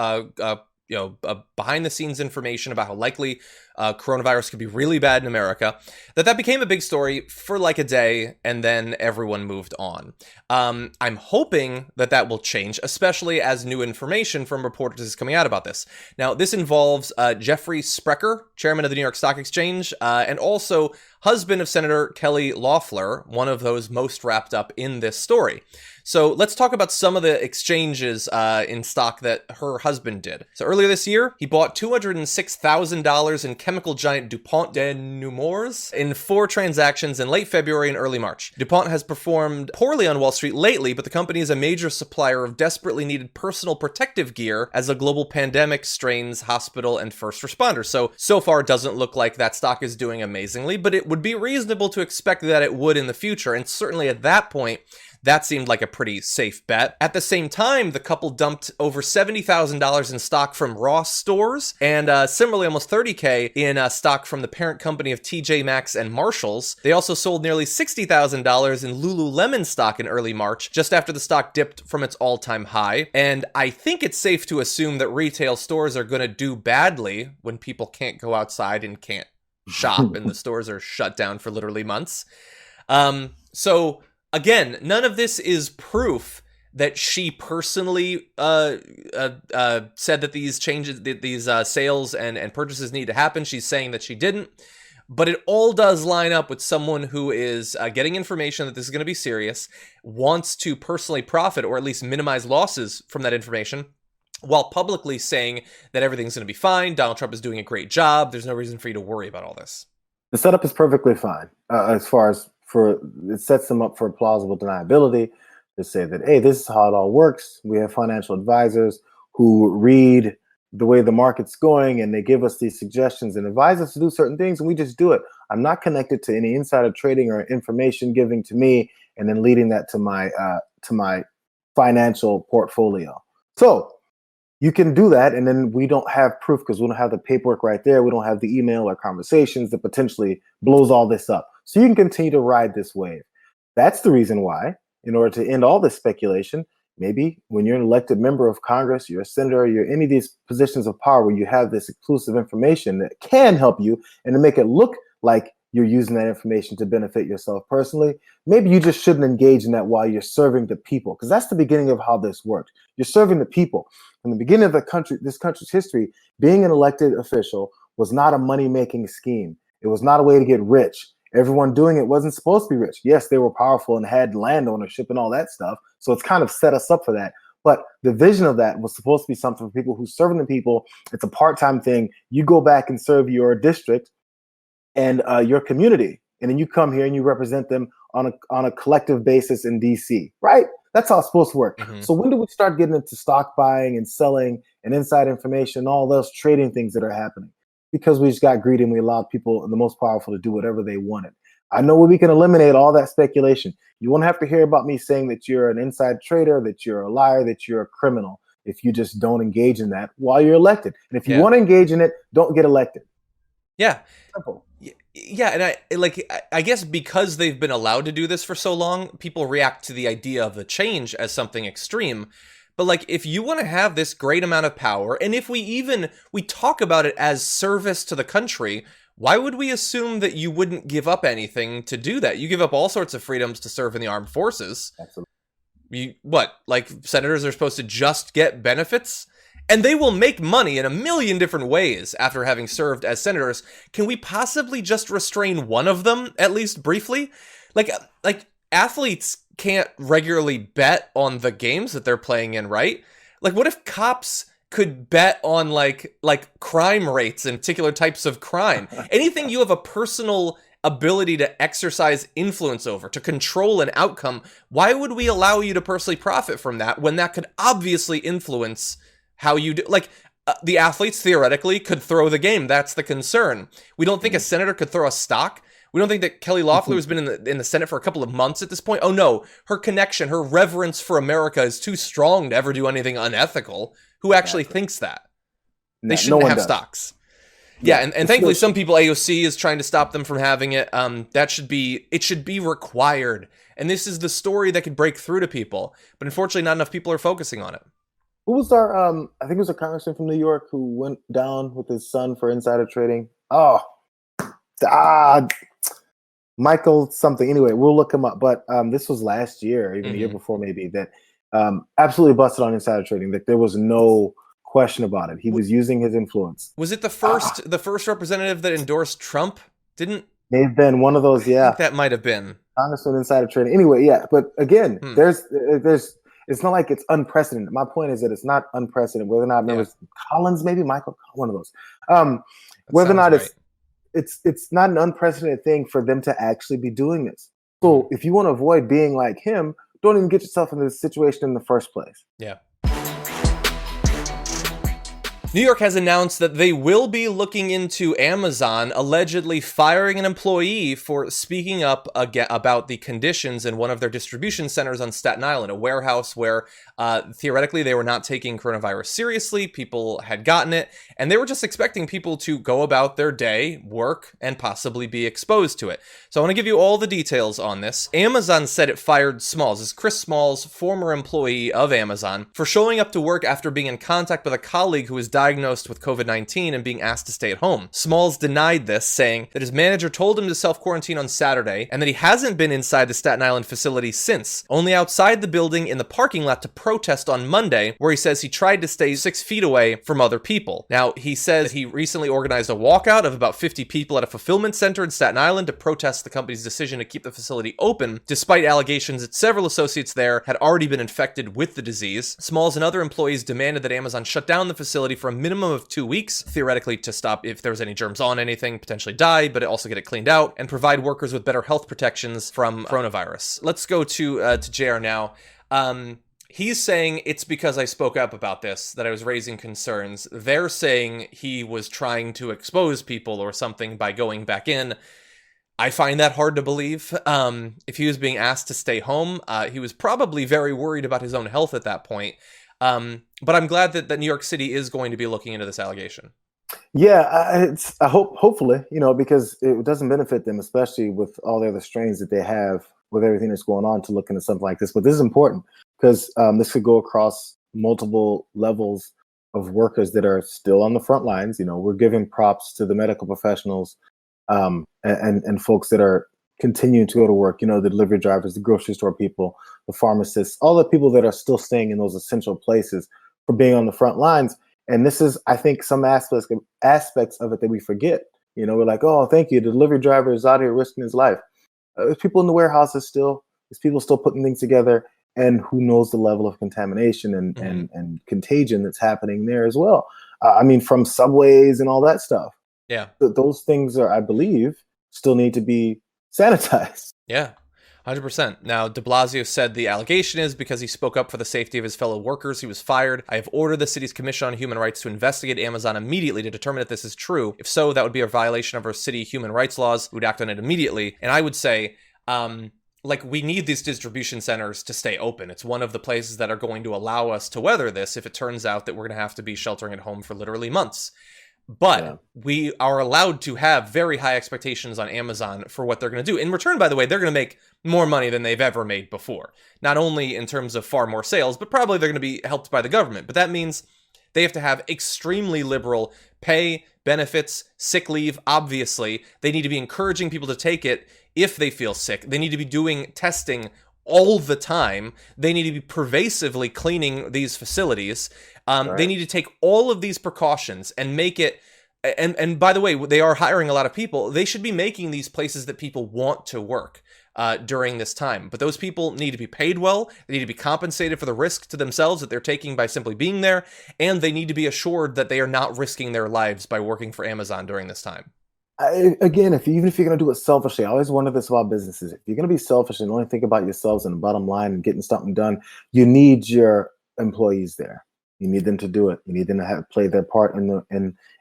behind-the-scenes information about how likely coronavirus could be really bad in America, that became a big story for like a day, and then everyone moved on. I'm hoping that will change, especially as new information from reporters is coming out about this. Now, this involves Jeffrey Sprecher, chairman of the New York Stock Exchange, and also husband of Senator Kelly Loeffler, one of those most wrapped up in this story. So let's talk about some of the exchanges in stock that her husband did. So earlier this year, he bought $206,000 in chemical giant DuPont de Nemours in 4 transactions in late February and early March. DuPont has performed poorly on Wall Street lately, but the company is a major supplier of desperately needed personal protective gear as a global pandemic strains hospital and first responders. So far, it doesn't look like that stock is doing amazingly, but it would be reasonable to expect that it would in the future. And certainly at that point, that seemed like a pretty safe bet. At the same time, the couple dumped over $70,000 in stock from Ross stores, and similarly almost $30,000 in stock from the parent company of TJ Maxx and Marshalls. They also sold nearly $60,000 in Lululemon stock in early March, just after the stock dipped from its all-time high. And I think it's safe to assume that retail stores are going to do badly when people can't go outside and can't shop, and the stores are shut down for literally months. So again, none of this is proof that she personally said that these changes, these sales and purchases need to happen. She's saying that she didn't. But it all does line up with someone who is getting information that this is going to be serious, wants to personally profit or at least minimize losses from that information, while publicly saying that everything's going to be fine. Donald Trump is doing a great job. There's no reason for you to worry about all this. The setup is perfectly fine as far as it sets them up for plausible deniability to say that, hey, this is how it all works. We have financial advisors who read the way the market's going and they give us these suggestions and advise us to do certain things, and we just do it. I'm not connected to any insider trading or information giving to me and then leading that to my financial portfolio. So you can do that, and then we don't have proof because we don't have the paperwork right there. We don't have the email or conversations that potentially blows all this up. So you can continue to ride this wave. That's the reason why, in order to end all this speculation, maybe when you're an elected member of Congress, you're a senator, you're any of these positions of power where you have this exclusive information that can help you and to make it look like you're using that information to benefit yourself personally, maybe you just shouldn't engage in that while you're serving the people, because that's the beginning of how this worked. You're serving the people. From the beginning of this country's history, being an elected official was not a money-making scheme. It was not a way to get rich. Everyone doing it wasn't supposed to be rich. Yes, they were powerful and had land ownership and all that stuff. So it's kind of set us up for that. But the vision of that was supposed to be something for people who serving the people. It's a part-time thing. You go back and serve your district and your community. And then you come here and you represent them on a collective basis in DC, right? That's how it's supposed to work. Mhm. So when do we start getting into stock buying and selling and inside information, and all those trading things that are happening? Because we just got greedy and we allowed people, the most powerful, to do whatever they wanted. I know we can eliminate all that speculation. You won't have to hear about me saying that you're an inside trader, that you're a liar, that you're a criminal if you just don't engage in that while you're elected. And if you Yeah. want to engage in it, don't get elected. Yeah. Simple. Yeah, and I guess because they've been allowed to do this for so long, people react to the idea of the change as something extreme. But like, if you want to have this great amount of power, and if we talk about it as service to the country, why would we assume that you wouldn't give up anything to do that? You give up all sorts of freedoms to serve in the armed forces. Absolutely. Like senators are supposed to just get benefits? And they will make money in a million different ways after having served as senators. Can we possibly just restrain one of them, at least briefly? Like athletes can't regularly bet on the games that they're playing in, right? Like, what if cops could bet on like crime rates and particular types of crime? Anything you have a personal ability to exercise influence over, to control an outcome, why would we allow you to personally profit from that when that could obviously influence how you do? Like, the athletes theoretically could throw the game. That's the concern. We don't think a senator could throw a stock. We don't think that Kelly Loeffler, who's been in the Senate for a couple of months at this point, oh no, her connection, her reverence for America is too strong to ever do anything unethical. Who actually thinks that? They shouldn't have stocks. Yeah, and thankfully some people, AOC is trying to stop them from having it. It should be required. And this is the story that could break through to people. But unfortunately, not enough people are focusing on it. Who was our, I think it was a congressman from New York who went down with his son for insider trading. Michael something. Anyway, we'll look him up. But this was last year, even the year before maybe, that absolutely busted on insider trading, that there was no question about it. He was using his influence. Was it the first representative that endorsed Trump? May have been one of those, yeah. I think that might have been. Congressman insider trading. Anyway, yeah. But again, there's it's not like it's unprecedented. My point is that it's not unprecedented. Whether or not members Collins, maybe Michael, one of those. Whether or not it's not an unprecedented thing for them to actually be doing this. So if you want to avoid being like him, don't even get yourself into this situation in the first place. Yeah. New York has announced that they will be looking into Amazon allegedly firing an employee for speaking up about the conditions in one of their distribution centers on Staten Island, a warehouse where theoretically they were not taking coronavirus seriously. People had gotten it, and they were just expecting people to go about their day, work, and possibly be exposed to it. So I want to give you all the details on this. Amazon said it fired Smalls. This is Chris Smalls, former employee of Amazon, for showing up to work after being in contact with a colleague who was diagnosed with COVID-19 and being asked to stay at home. Smalls denied this, saying that his manager told him to self-quarantine on Saturday and that he hasn't been inside the Staten Island facility since, only outside the building in the parking lot to protest on Monday, where he says he tried to stay 6 feet away from other people. Now, he says he recently organized a walkout of about 50 people at a fulfillment center in Staten Island to protest the company's decision to keep the facility open, despite allegations that several associates there had already been infected with the disease. Smalls and other employees demanded that Amazon shut down the facility for a minimum of 2 weeks, theoretically to stop if there was any germs on anything, potentially die, but also get it cleaned out, and provide workers with better health protections from coronavirus. Let's go to Jayar now. He's saying it's because I spoke up about this that I was raising concerns. They're saying he was trying to expose people or something by going back in. I find that hard to believe. If he was being asked to stay home, he was probably very worried about his own health at that point. But I'm glad that New York City is going to be looking into this allegation. Yeah, I hopefully, because it doesn't benefit them, especially with all the other strains that they have with everything that's going on, to look into something like this. But this is important because this could go across multiple levels of workers that are still on the front lines. We're giving props to the medical professionals and folks that are continuing to go to work, the delivery drivers, the grocery store people, the pharmacists, all the people that are still staying in those essential places for being on the front lines. And this is, I think, some aspects of it that we forget. We're like, oh, thank you. The delivery driver is out here risking his life. There's people in the warehouses still. There's people still putting things together. And who knows the level of contamination and contagion that's happening there as well. From subways and all that stuff. Yeah. Those things are, I believe, still need to be sanitized. Yeah. 100%. Now, de Blasio said the allegation is because he spoke up for the safety of his fellow workers, he was fired. I have ordered the city's Commission on Human Rights to investigate Amazon immediately to determine if this is true. If so, that would be a violation of our city human rights laws. We would act on it immediately. And I would say, we need these distribution centers to stay open. It's one of the places that are going to allow us to weather this if it turns out that we're going to have to be sheltering at home for literally months. But we are allowed to have very high expectations on Amazon for what they're going to do. In return, by the way, they're going to make more money than they've ever made before. Not only in terms of far more sales, but probably they're going to be helped by the government. But that means they have to have extremely liberal pay, benefits, sick leave, obviously. They need to be encouraging people to take it if they feel sick. They need to be doing testing all the time. They need to be pervasively cleaning these facilities. They need to take all of these precautions and make it, and by the way, they are hiring a lot of people. They should be making these places that people want to work during this time. But those people need to be paid well. They need to be compensated for the risk to themselves that they're taking by simply being there. And they need to be assured that they are not risking their lives by working for Amazon during this time. Even if you're going to do it selfishly, I always wonder this about businesses. If you're going to be selfish and only think about yourselves and the bottom line and getting something done, you need your employees there. You need them to do it. You need them to play their part in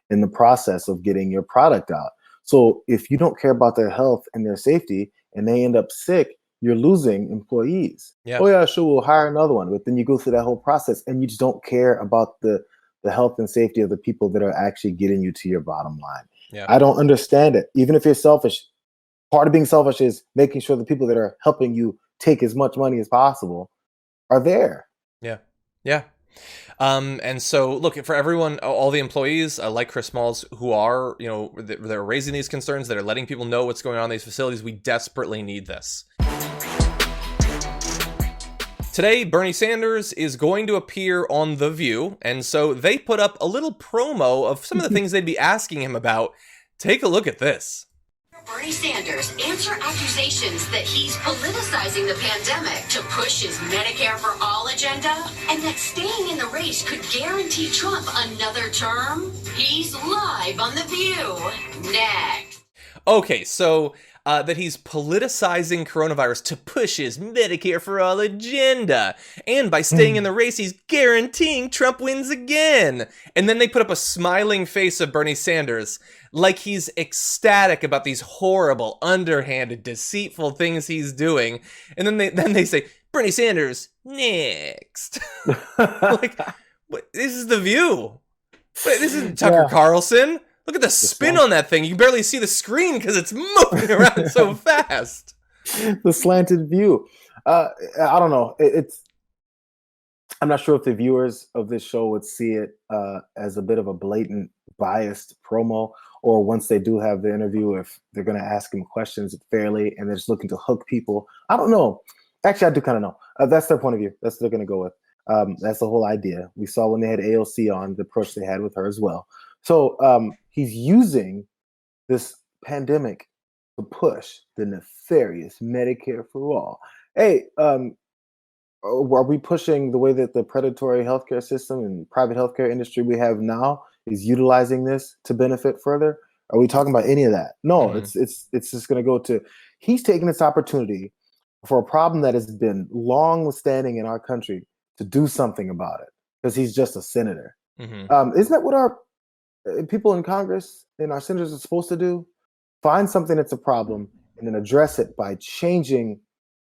the process of getting your product out. So if you don't care about their health and their safety and they end up sick, you're losing employees. Yeah. Oh yeah, sure, we'll hire another one. But then you go through that whole process and you just don't care about the health and safety of the people that are actually getting you to your bottom line. Yeah. I don't understand it. Even if you're selfish, part of being selfish is making sure the people that are helping you take as much money as possible are there. Yeah. Yeah. And so look, for everyone, all the employees like Chris Smalls who are, they're raising these concerns, that are letting people know what's going on in these facilities, we desperately need this. Today, Bernie Sanders is going to appear on The View, and so they put up a little promo of some of the things they'd be asking him about. Take a look at this. Bernie Sanders answer accusations that he's politicizing the pandemic to push his Medicare for All agenda, and that staying in the race could guarantee Trump another term. He's live on The View. Next. Okay, so that he's politicizing coronavirus to push his Medicare for All agenda. And by staying in the race, he's guaranteeing Trump wins again. And then they put up a smiling face of Bernie Sanders, like he's ecstatic about these horrible, underhanded, deceitful things he's doing. And then they say, Bernie Sanders, next. This is The View. This isn't Tucker Carlson. Look at the spin on that thing. You can barely see the screen because it's moving around so fast. The slanted view. I don't know. I'm not sure if the viewers of this show would see it as a bit of a blatant, biased promo, or once they do have the interview, if they're going to ask him questions fairly and they're just looking to hook people. I don't know. Actually, I do kind of know. That's their point of view. That's what they're going to go with. That's the whole idea. We saw when they had AOC on, the approach they had with her as well. So he's using this pandemic to push the nefarious Medicare for All. Hey, are we pushing the way that the predatory healthcare system and private healthcare industry we have now is utilizing this to benefit further? Are we talking about any of that? No, it's just going to go to, he's taking this opportunity for a problem that has been long withstanding in our country to do something about it because he's just a senator. Isn't that what our people in Congress and our senators are supposed to do? Find something that's a problem and then address it by changing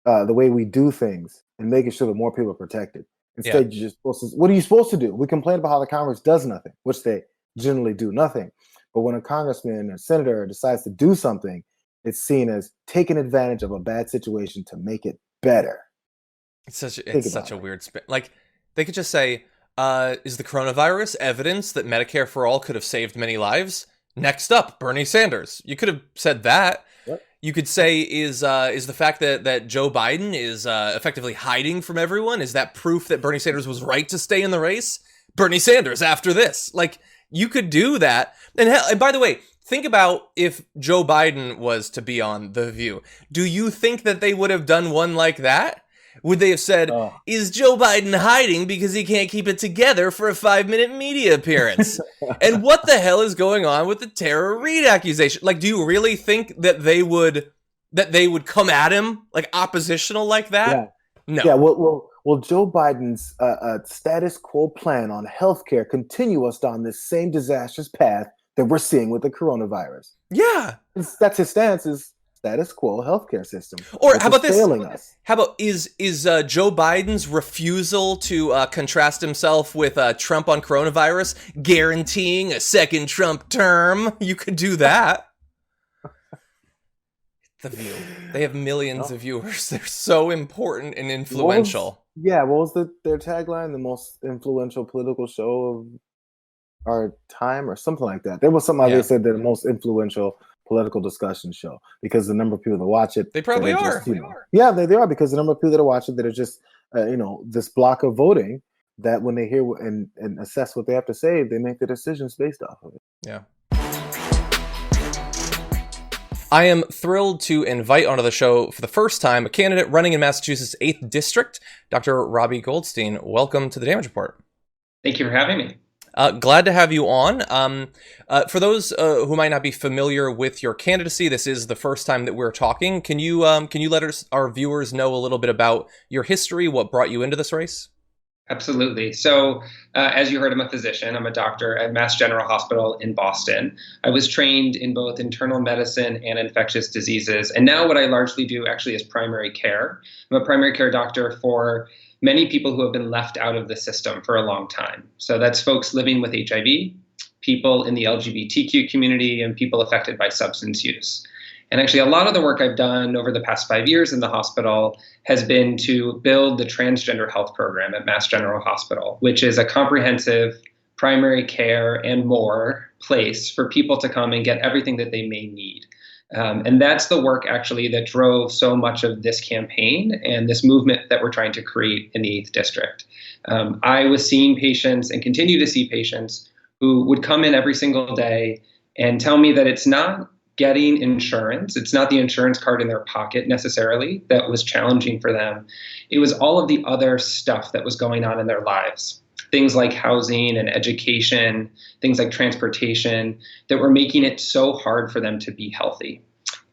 the way we do things and making sure that more people are protected. Instead, you're just supposed to, what are you supposed to do? We complain about how the Congress does nothing, which they generally do nothing. But when a congressman or senator decides to do something, it's seen as taking advantage of a bad situation to make it better. It's such a weird spin. Like, they could just say, is the coronavirus evidence that Medicare for All could have saved many lives? Next up, Bernie Sanders. You could have said that. Yep. You could say, is the fact that Joe Biden is effectively hiding from everyone, is that proof that Bernie Sanders was right to stay in the race? Bernie Sanders after this. Like, you could do that. And by the way, think about if Joe Biden was to be on The View. Do you think that they would have done one like that? Would they have said, is Joe Biden hiding because he can't keep it together for a 5-minute media appearance? And what the hell is going on with the Tara Reade accusation? Like, do you really think that they would that they would come at him like oppositional like that. Yeah. No. Yeah. Will Joe Biden's status quo plan on healthcare continue us down this same disastrous path that we're seeing with the coronavirus? Yeah. That's his stance, is status quo healthcare system. Or how about this? Failing us. How about is Joe Biden's refusal to contrast himself with Trump on coronavirus guaranteeing a second Trump term? You could do that. The View. They have millions of viewers. They're so important and influential. What was their tagline? The most influential political show of our time, or something like that. There was something like they said they're the most influential political discussion show because the number of people that watch it. They probably are. Yeah, they are, because the number of people that watch it that are just this block of voting, that when they hear and assess what they have to say, they make the decisions based off of it. Yeah. I am thrilled to invite onto the show for the first time a candidate running in Massachusetts' 8th District, Dr. Robbie Goldstein. Welcome to the Damage Report. Thank you for having me. Glad to have you on. For those who might not be familiar with your candidacy, this is the first time that we're talking. Can you let our viewers know a little bit about your history, what brought you into this race? Absolutely. So, as you heard, I'm a physician. I'm a doctor at Mass General Hospital in Boston. I was trained in both internal medicine and infectious diseases. And now what I largely do actually is primary care. I'm a primary care doctor for many people who have been left out of the system for a long time. So that's folks living with HIV, people in the LGBTQ community, and people affected by substance use. And actually, a lot of the work I've done over the past 5 years in the hospital has been to build the transgender health program at Mass General Hospital, which is a comprehensive primary care and more place for people to come and get everything that they may need. And that's the work actually that drove so much of this campaign and this movement that we're trying to create in the 8th District. I was seeing patients and continue to see patients who would come in every single day and tell me that it's not getting insurance. It's not the insurance card in their pocket necessarily that was challenging for them. It was all of the other stuff that was going on in their lives. Things like housing and education, things like transportation, that were making it so hard for them to be healthy.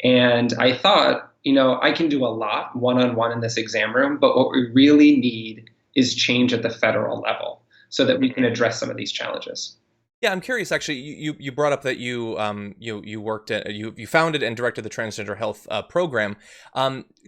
And I thought, I can do a lot one-on-one in this exam room, but what we really need is change at the federal level so that we can address some of these challenges. Yeah, I'm curious. Actually, you brought up that you worked at you founded and directed the transgender health program.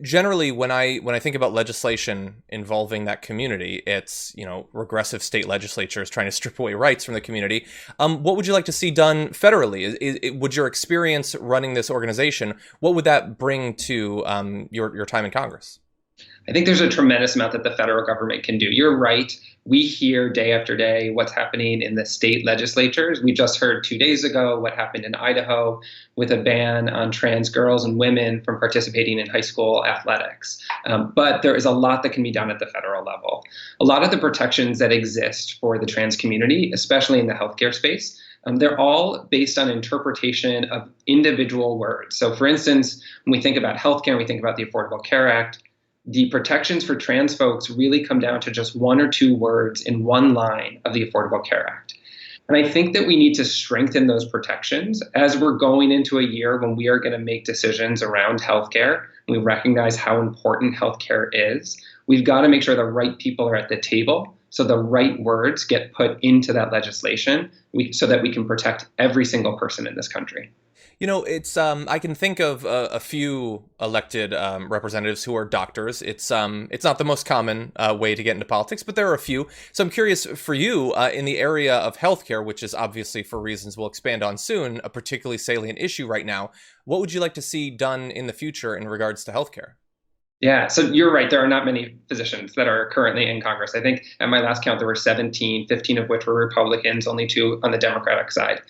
Generally, when I think about legislation involving that community, it's regressive state legislatures trying to strip away rights from the community. What would you like to see done federally? Would your experience running this organization, what would that bring to your time in Congress? I think there's a tremendous amount that the federal government can do. You're right. We hear day after day what's happening in the state legislatures. We just heard 2 days ago what happened in Idaho with a ban on trans girls and women from participating in high school athletics. But there is a lot that can be done at the federal level. A lot of the protections that exist for the trans community, especially in the healthcare space, they're all based on interpretation of individual words. So for instance, when we think about healthcare, we think about the Affordable Care Act, the protections for trans folks really come down to just one or two words in one line of the Affordable Care Act. And I think that we need to strengthen those protections as we're going into a year when we are going to make decisions around healthcare. We recognize how important healthcare is. We've got to make sure the right people are at the table so the right words get put into that legislation so that we can protect every single person in this country. It's I can think of a few elected representatives who are doctors. It's not the most common way to get into politics, but there are a few. So I'm curious for you in the area of healthcare, which is obviously, for reasons we'll expand on soon, a particularly salient issue right now. What would you like to see done in the future in regards to healthcare? Yeah, so you're right. There are not many physicians that are currently in Congress. I think at my last count, there were 17, 15 of which were Republicans, only 2 on the Democratic side.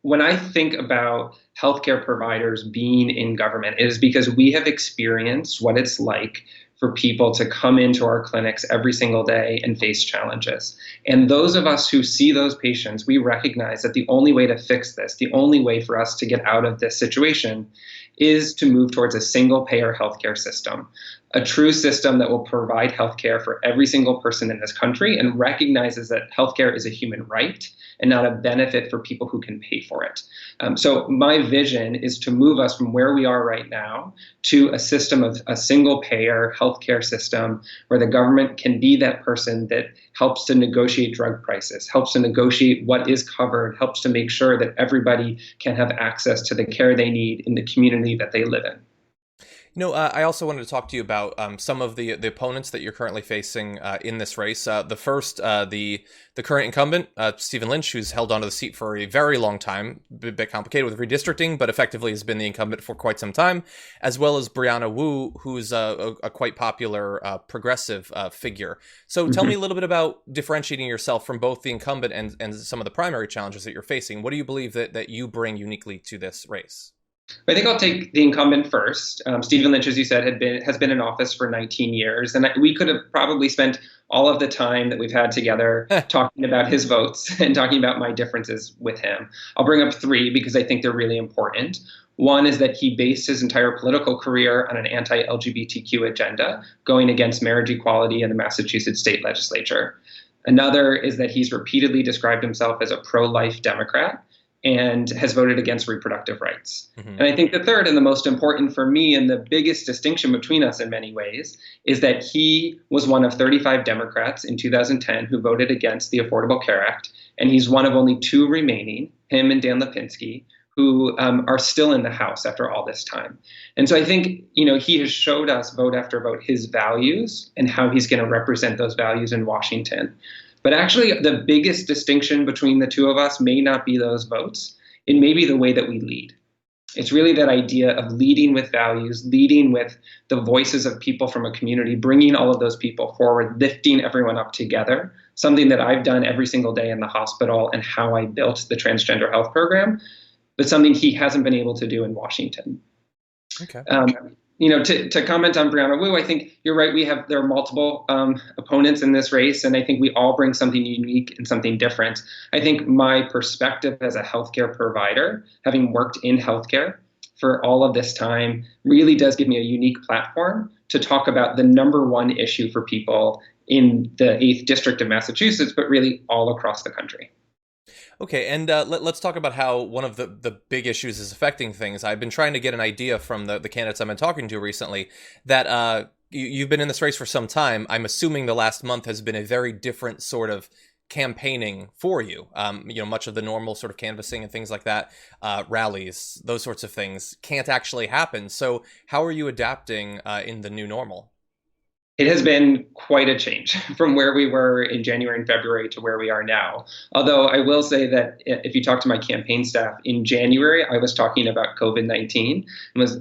When I think about healthcare providers being in government, it is because we have experienced what it's like for people to come into our clinics every single day and face challenges. And those of us who see those patients, we recognize that the only way to fix this, the only way for us to get out of this situation is to move towards a single payer healthcare system, a true system that will provide healthcare for every single person in this country and recognizes that healthcare is a human right and not a benefit for people who can pay for it. So my vision is to move us from where we are right now to a system of a single payer healthcare system where the government can be that person that helps to negotiate drug prices, helps to negotiate what is covered, helps to make sure that everybody can have access to the care they need in the community that they live in. I also wanted to talk to you about some of the opponents that you're currently facing in this race. The first, the current incumbent, Stephen Lynch, who's held onto the seat for a very long time, a bit complicated with redistricting, but effectively has been the incumbent for quite some time, as well as Brianna Wu, who's a quite popular progressive figure. So tell me a little bit about differentiating yourself from both the incumbent and some of the primary challenges that you're facing. What do you believe that you bring uniquely to this race? I think I'll take the incumbent first. Stephen Lynch, as you said, has been in office for 19 years, and we could have probably spent all of the time that we've had together talking about his votes and talking about my differences with him. I'll bring up three because I think they're really important. One is that he based his entire political career on an anti-LGBTQ agenda, going against marriage equality in the Massachusetts state legislature. Another is that he's repeatedly described himself as a pro-life Democrat and has voted against reproductive rights. And I think the third and the most important for me, and the biggest distinction between us in many ways, is that he was one of 35 Democrats in 2010 who voted against the Affordable Care Act, and he's one of only two remaining, him and Dan Lipinski, who are still in the House after all this time. And so I think, he has showed us vote after vote his values and how he's going to represent those values in Washington. But actually, the biggest distinction between the two of us may not be those votes. It may be the way that we lead. It's really that idea of leading with values, leading with the voices of people from a community, bringing all of those people forward, lifting everyone up together, something that I've done every single day in the hospital and how I built the transgender health program, but something he hasn't been able to do in Washington. Okay. To comment on Brianna Wu, I think you're right. There are multiple opponents in this race, and I think we all bring something unique and something different. I think my perspective as a healthcare provider, having worked in healthcare for all of this time, really does give me a unique platform to talk about the number one issue for people in the 8th District of Massachusetts, but really all across the country. Okay, and let's talk about how one of the big issues is affecting things. I've been trying to get an idea from the candidates I've been talking to recently that you've been in this race for some time. I'm assuming the last month has been a very different sort of campaigning for you. Much of the normal sort of canvassing and things like that, rallies, those sorts of things can't actually happen. So how are you adapting in the new normal? It has been quite a change from where we were in January and February to where we are now. Although I will say that if you talk to my campaign staff, in January, I was talking about COVID-19.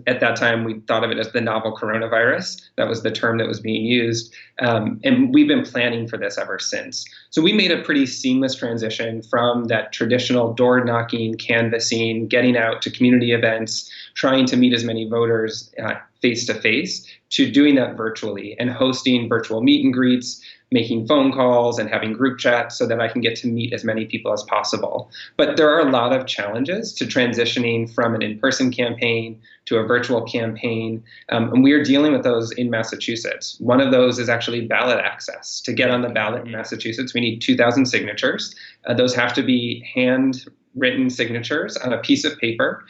At that time, we thought of it as the novel coronavirus. That was the term that was being used. And we've been planning for this ever since. So we made a pretty seamless transition from that traditional door knocking, canvassing, getting out to community events, trying to meet as many voters face to face, to doing that virtually and hosting virtual meet and greets, making phone calls and having group chats so that I can get to meet as many people as possible. But there are a lot of challenges to transitioning from an in-person campaign to a virtual campaign. And we are dealing with those in Massachusetts. One of those is actually ballot access. To get on the ballot in Massachusetts, we need 2,000 signatures. Those have to be handwritten signatures on a piece of paper.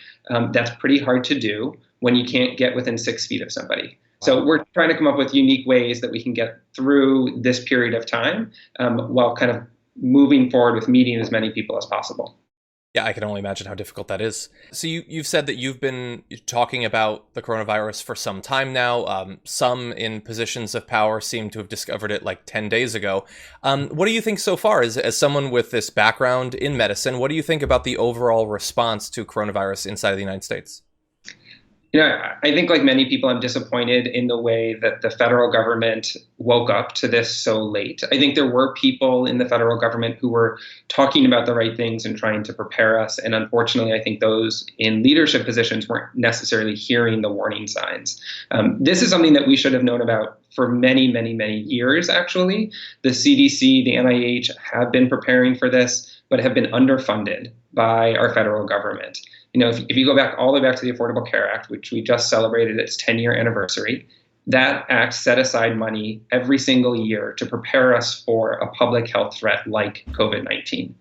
That's pretty hard to do when you can't get within 6 feet of somebody. So we're trying to come up with unique ways that we can get through this period of time while kind of moving forward with meeting as many people as possible. Yeah, I can only imagine how difficult that is. So you've said that you've been talking about the coronavirus for some time now. Some in positions of power seem to have discovered it like 10 days ago. What do you think so far, as someone with this background in medicine, what do you think about the overall response to coronavirus inside of the United States? I think like many people, I'm disappointed in the way that the federal government woke up to this so late. I think there were people in the federal government who were talking about the right things and trying to prepare us. And unfortunately, I think those in leadership positions weren't necessarily hearing the warning signs. This is something that we should have known about for many, many, many years, actually. The CDC, the NIH have been preparing for this, but have been underfunded by our federal government. If you go back all the way back to the Affordable Care Act, which we just celebrated its 10-year anniversary, that act set aside money every single year to prepare us for a public health threat like COVID-19.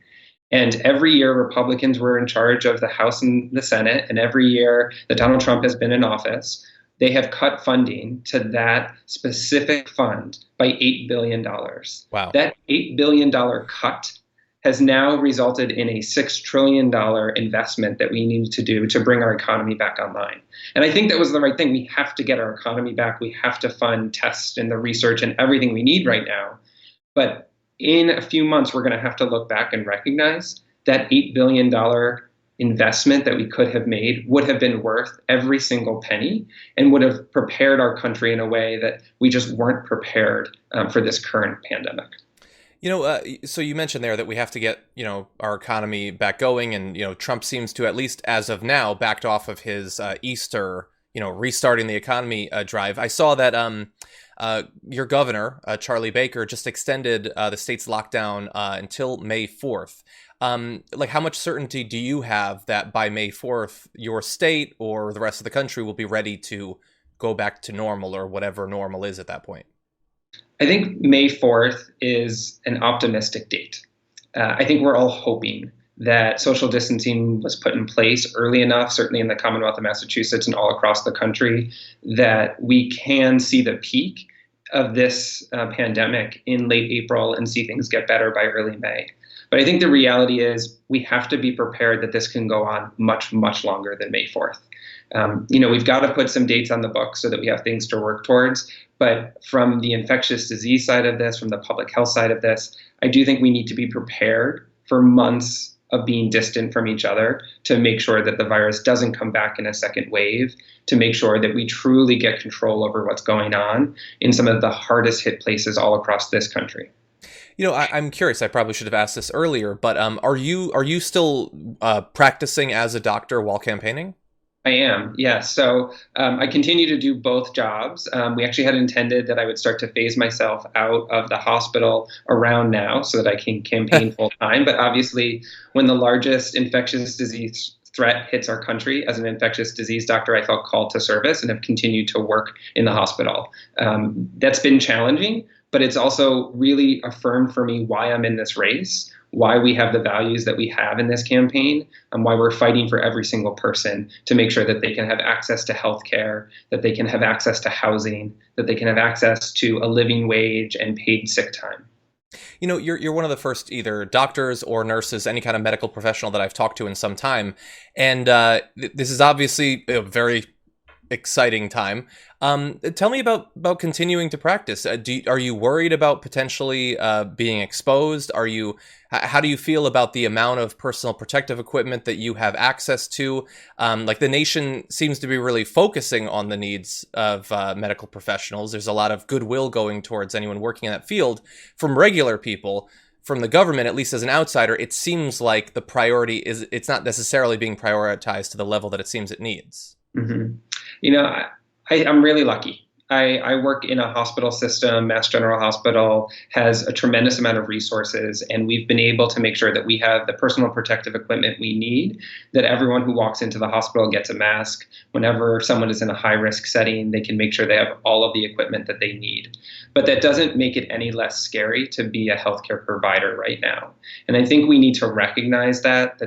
And every year, Republicans were in charge of the House and the Senate. And every year that Donald Trump has been in office, they have cut funding to that specific fund by $8 billion. Wow. That $8 billion cut has now resulted in a $6 trillion investment that we need to do to bring our economy back online. And I think that was the right thing. We have to get our economy back. We have to fund tests and the research and everything we need right now. But in a few months, we're going to have to look back and recognize that $8 billion investment that we could have made would have been worth every single penny and would have prepared our country in a way that we just weren't prepared for this current pandemic. So you mentioned there that we have to get, our economy back going. And, Trump seems to, at least as of now, backed off of his Easter, restarting the economy drive. I saw that your governor, Charlie Baker, just extended the state's lockdown until May 4th. How much certainty do you have that by May 4th, your state or the rest of the country will be ready to go back to normal, or whatever normal is at that point? I think May 4th is an optimistic date. I think we're all hoping that social distancing was put in place early enough, certainly in the Commonwealth of Massachusetts and all across the country, that we can see the peak of this pandemic in late April and see things get better by early May. But I think the reality is we have to be prepared that this can go on much, much longer than May 4th. We've got to put some dates on the book so that we have things to work towards. But from the infectious disease side of this, from the public health side of this, I do think we need to be prepared for months of being distant from each other to make sure that the virus doesn't come back in a second wave, to make sure that we truly get control over what's going on in some of the hardest hit places all across this country. I'm curious. I probably should have asked this earlier, but are you still practicing as a doctor while campaigning? I am, yes. So I continue to do both jobs. We actually had intended that I would start to phase myself out of the hospital around now so that I can campaign full time. But obviously, when the largest infectious disease threat hits our country, as an infectious disease doctor, I felt called to service and have continued to work in the hospital. That's been challenging, but it's also really affirmed for me why I'm in this race, why we have the values that we have in this campaign, and why we're fighting for every single person to make sure that they can have access to healthcare, that they can have access to housing, that they can have access to a living wage and paid sick time. You're one of the first either doctors or nurses, any kind of medical professional that I've talked to in some time. And this is obviously a very exciting time. Tell me about continuing to practice. Are you worried about potentially being exposed? How do you feel about the amount of personal protective equipment that you have access to? The nation seems to be really focusing on the needs of medical professionals. There's a lot of goodwill going towards anyone working in that field from regular people. From the government, at least as an outsider, it seems like the priority it's not necessarily being prioritized to the level that it seems it needs. Mm-hmm. I'm really lucky. I work in a hospital system. Mass General Hospital has a tremendous amount of resources, and we've been able to make sure that we have the personal protective equipment we need, that everyone who walks into the hospital gets a mask. Whenever someone is in a high-risk setting, they can make sure they have all of the equipment that they need. But that doesn't make it any less scary to be a healthcare provider right now. And I think we need to recognize that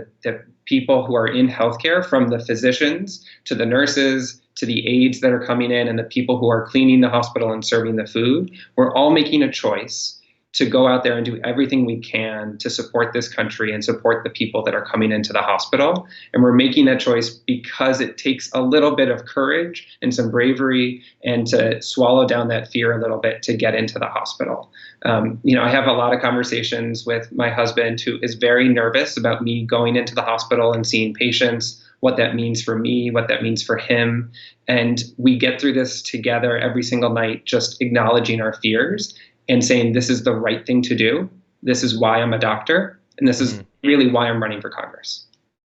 people who are in healthcare, from the physicians to the nurses to the aides that are coming in and the people who are cleaning the hospital and serving the food, we're all making a choice to go out there and do everything we can to support this country and support the people that are coming into the hospital. And we're making that choice because it takes a little bit of courage and some bravery and to swallow down that fear a little bit to get into the hospital. I have a lot of conversations with my husband, who is very nervous about me going into the hospital and seeing patients, what that means for me, what that means for him. And we get through this together every single night, just acknowledging our fears and saying, this is the right thing to do. This is why I'm a doctor. And this is really why I'm running for Congress.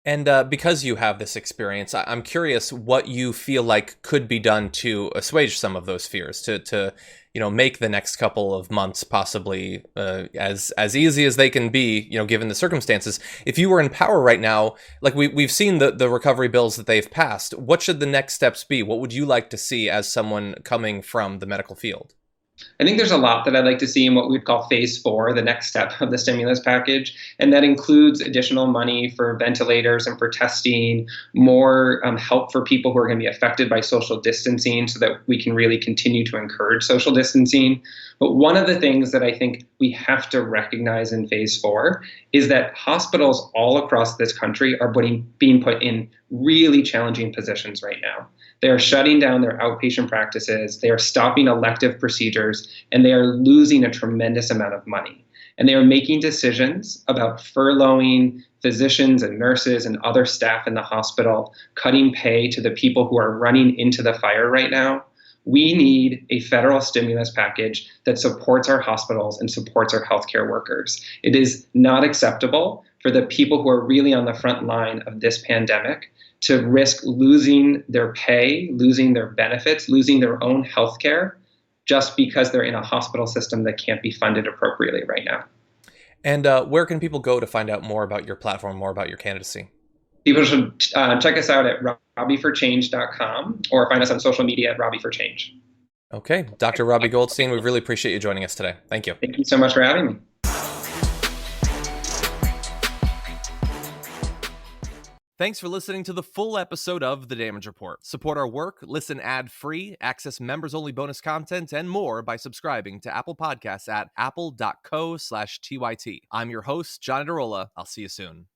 And because you have this experience, I'm curious what you feel like could be done to assuage some of those fears, to make the next couple of months possibly as easy as they can be, given the circumstances. If you were in power right now, like we've seen the recovery bills that they've passed, what should the next steps be? What would you like to see as someone coming from the medical field? I think there's a lot that I'd like to see in what we'd call phase 4, the next step of the stimulus package. And that includes additional money for ventilators and for testing, more help for people who are going to be affected by social distancing so that we can really continue to encourage social distancing. But one of the things that I think we have to recognize in phase 4 is that hospitals all across this country are being put in really challenging positions right now. They are shutting down their outpatient practices, they are stopping elective procedures, and they are losing a tremendous amount of money. And they are making decisions about furloughing physicians and nurses and other staff in the hospital, cutting pay to the people who are running into the fire right now. We need a federal stimulus package that supports our hospitals and supports our healthcare workers. It is not acceptable for the people who are really on the front line of this pandemic to risk losing their pay, losing their benefits, losing their own health care just because they're in a hospital system that can't be funded appropriately right now. And where can people go to find out more about your platform, more about your candidacy? People should check us out at robbieforchange.com or find us on social media at robbieforchange. Okay. Dr. Robbie Goldstein, we really appreciate you joining us today. Thank you. Thank you so much for having me. Thanks for listening to the full episode of The Damage Report. Support our work, listen ad-free, access members-only bonus content, and more by subscribing to Apple Podcasts at apple.co/TYT. I'm your host, John Adarola. I'll see you soon.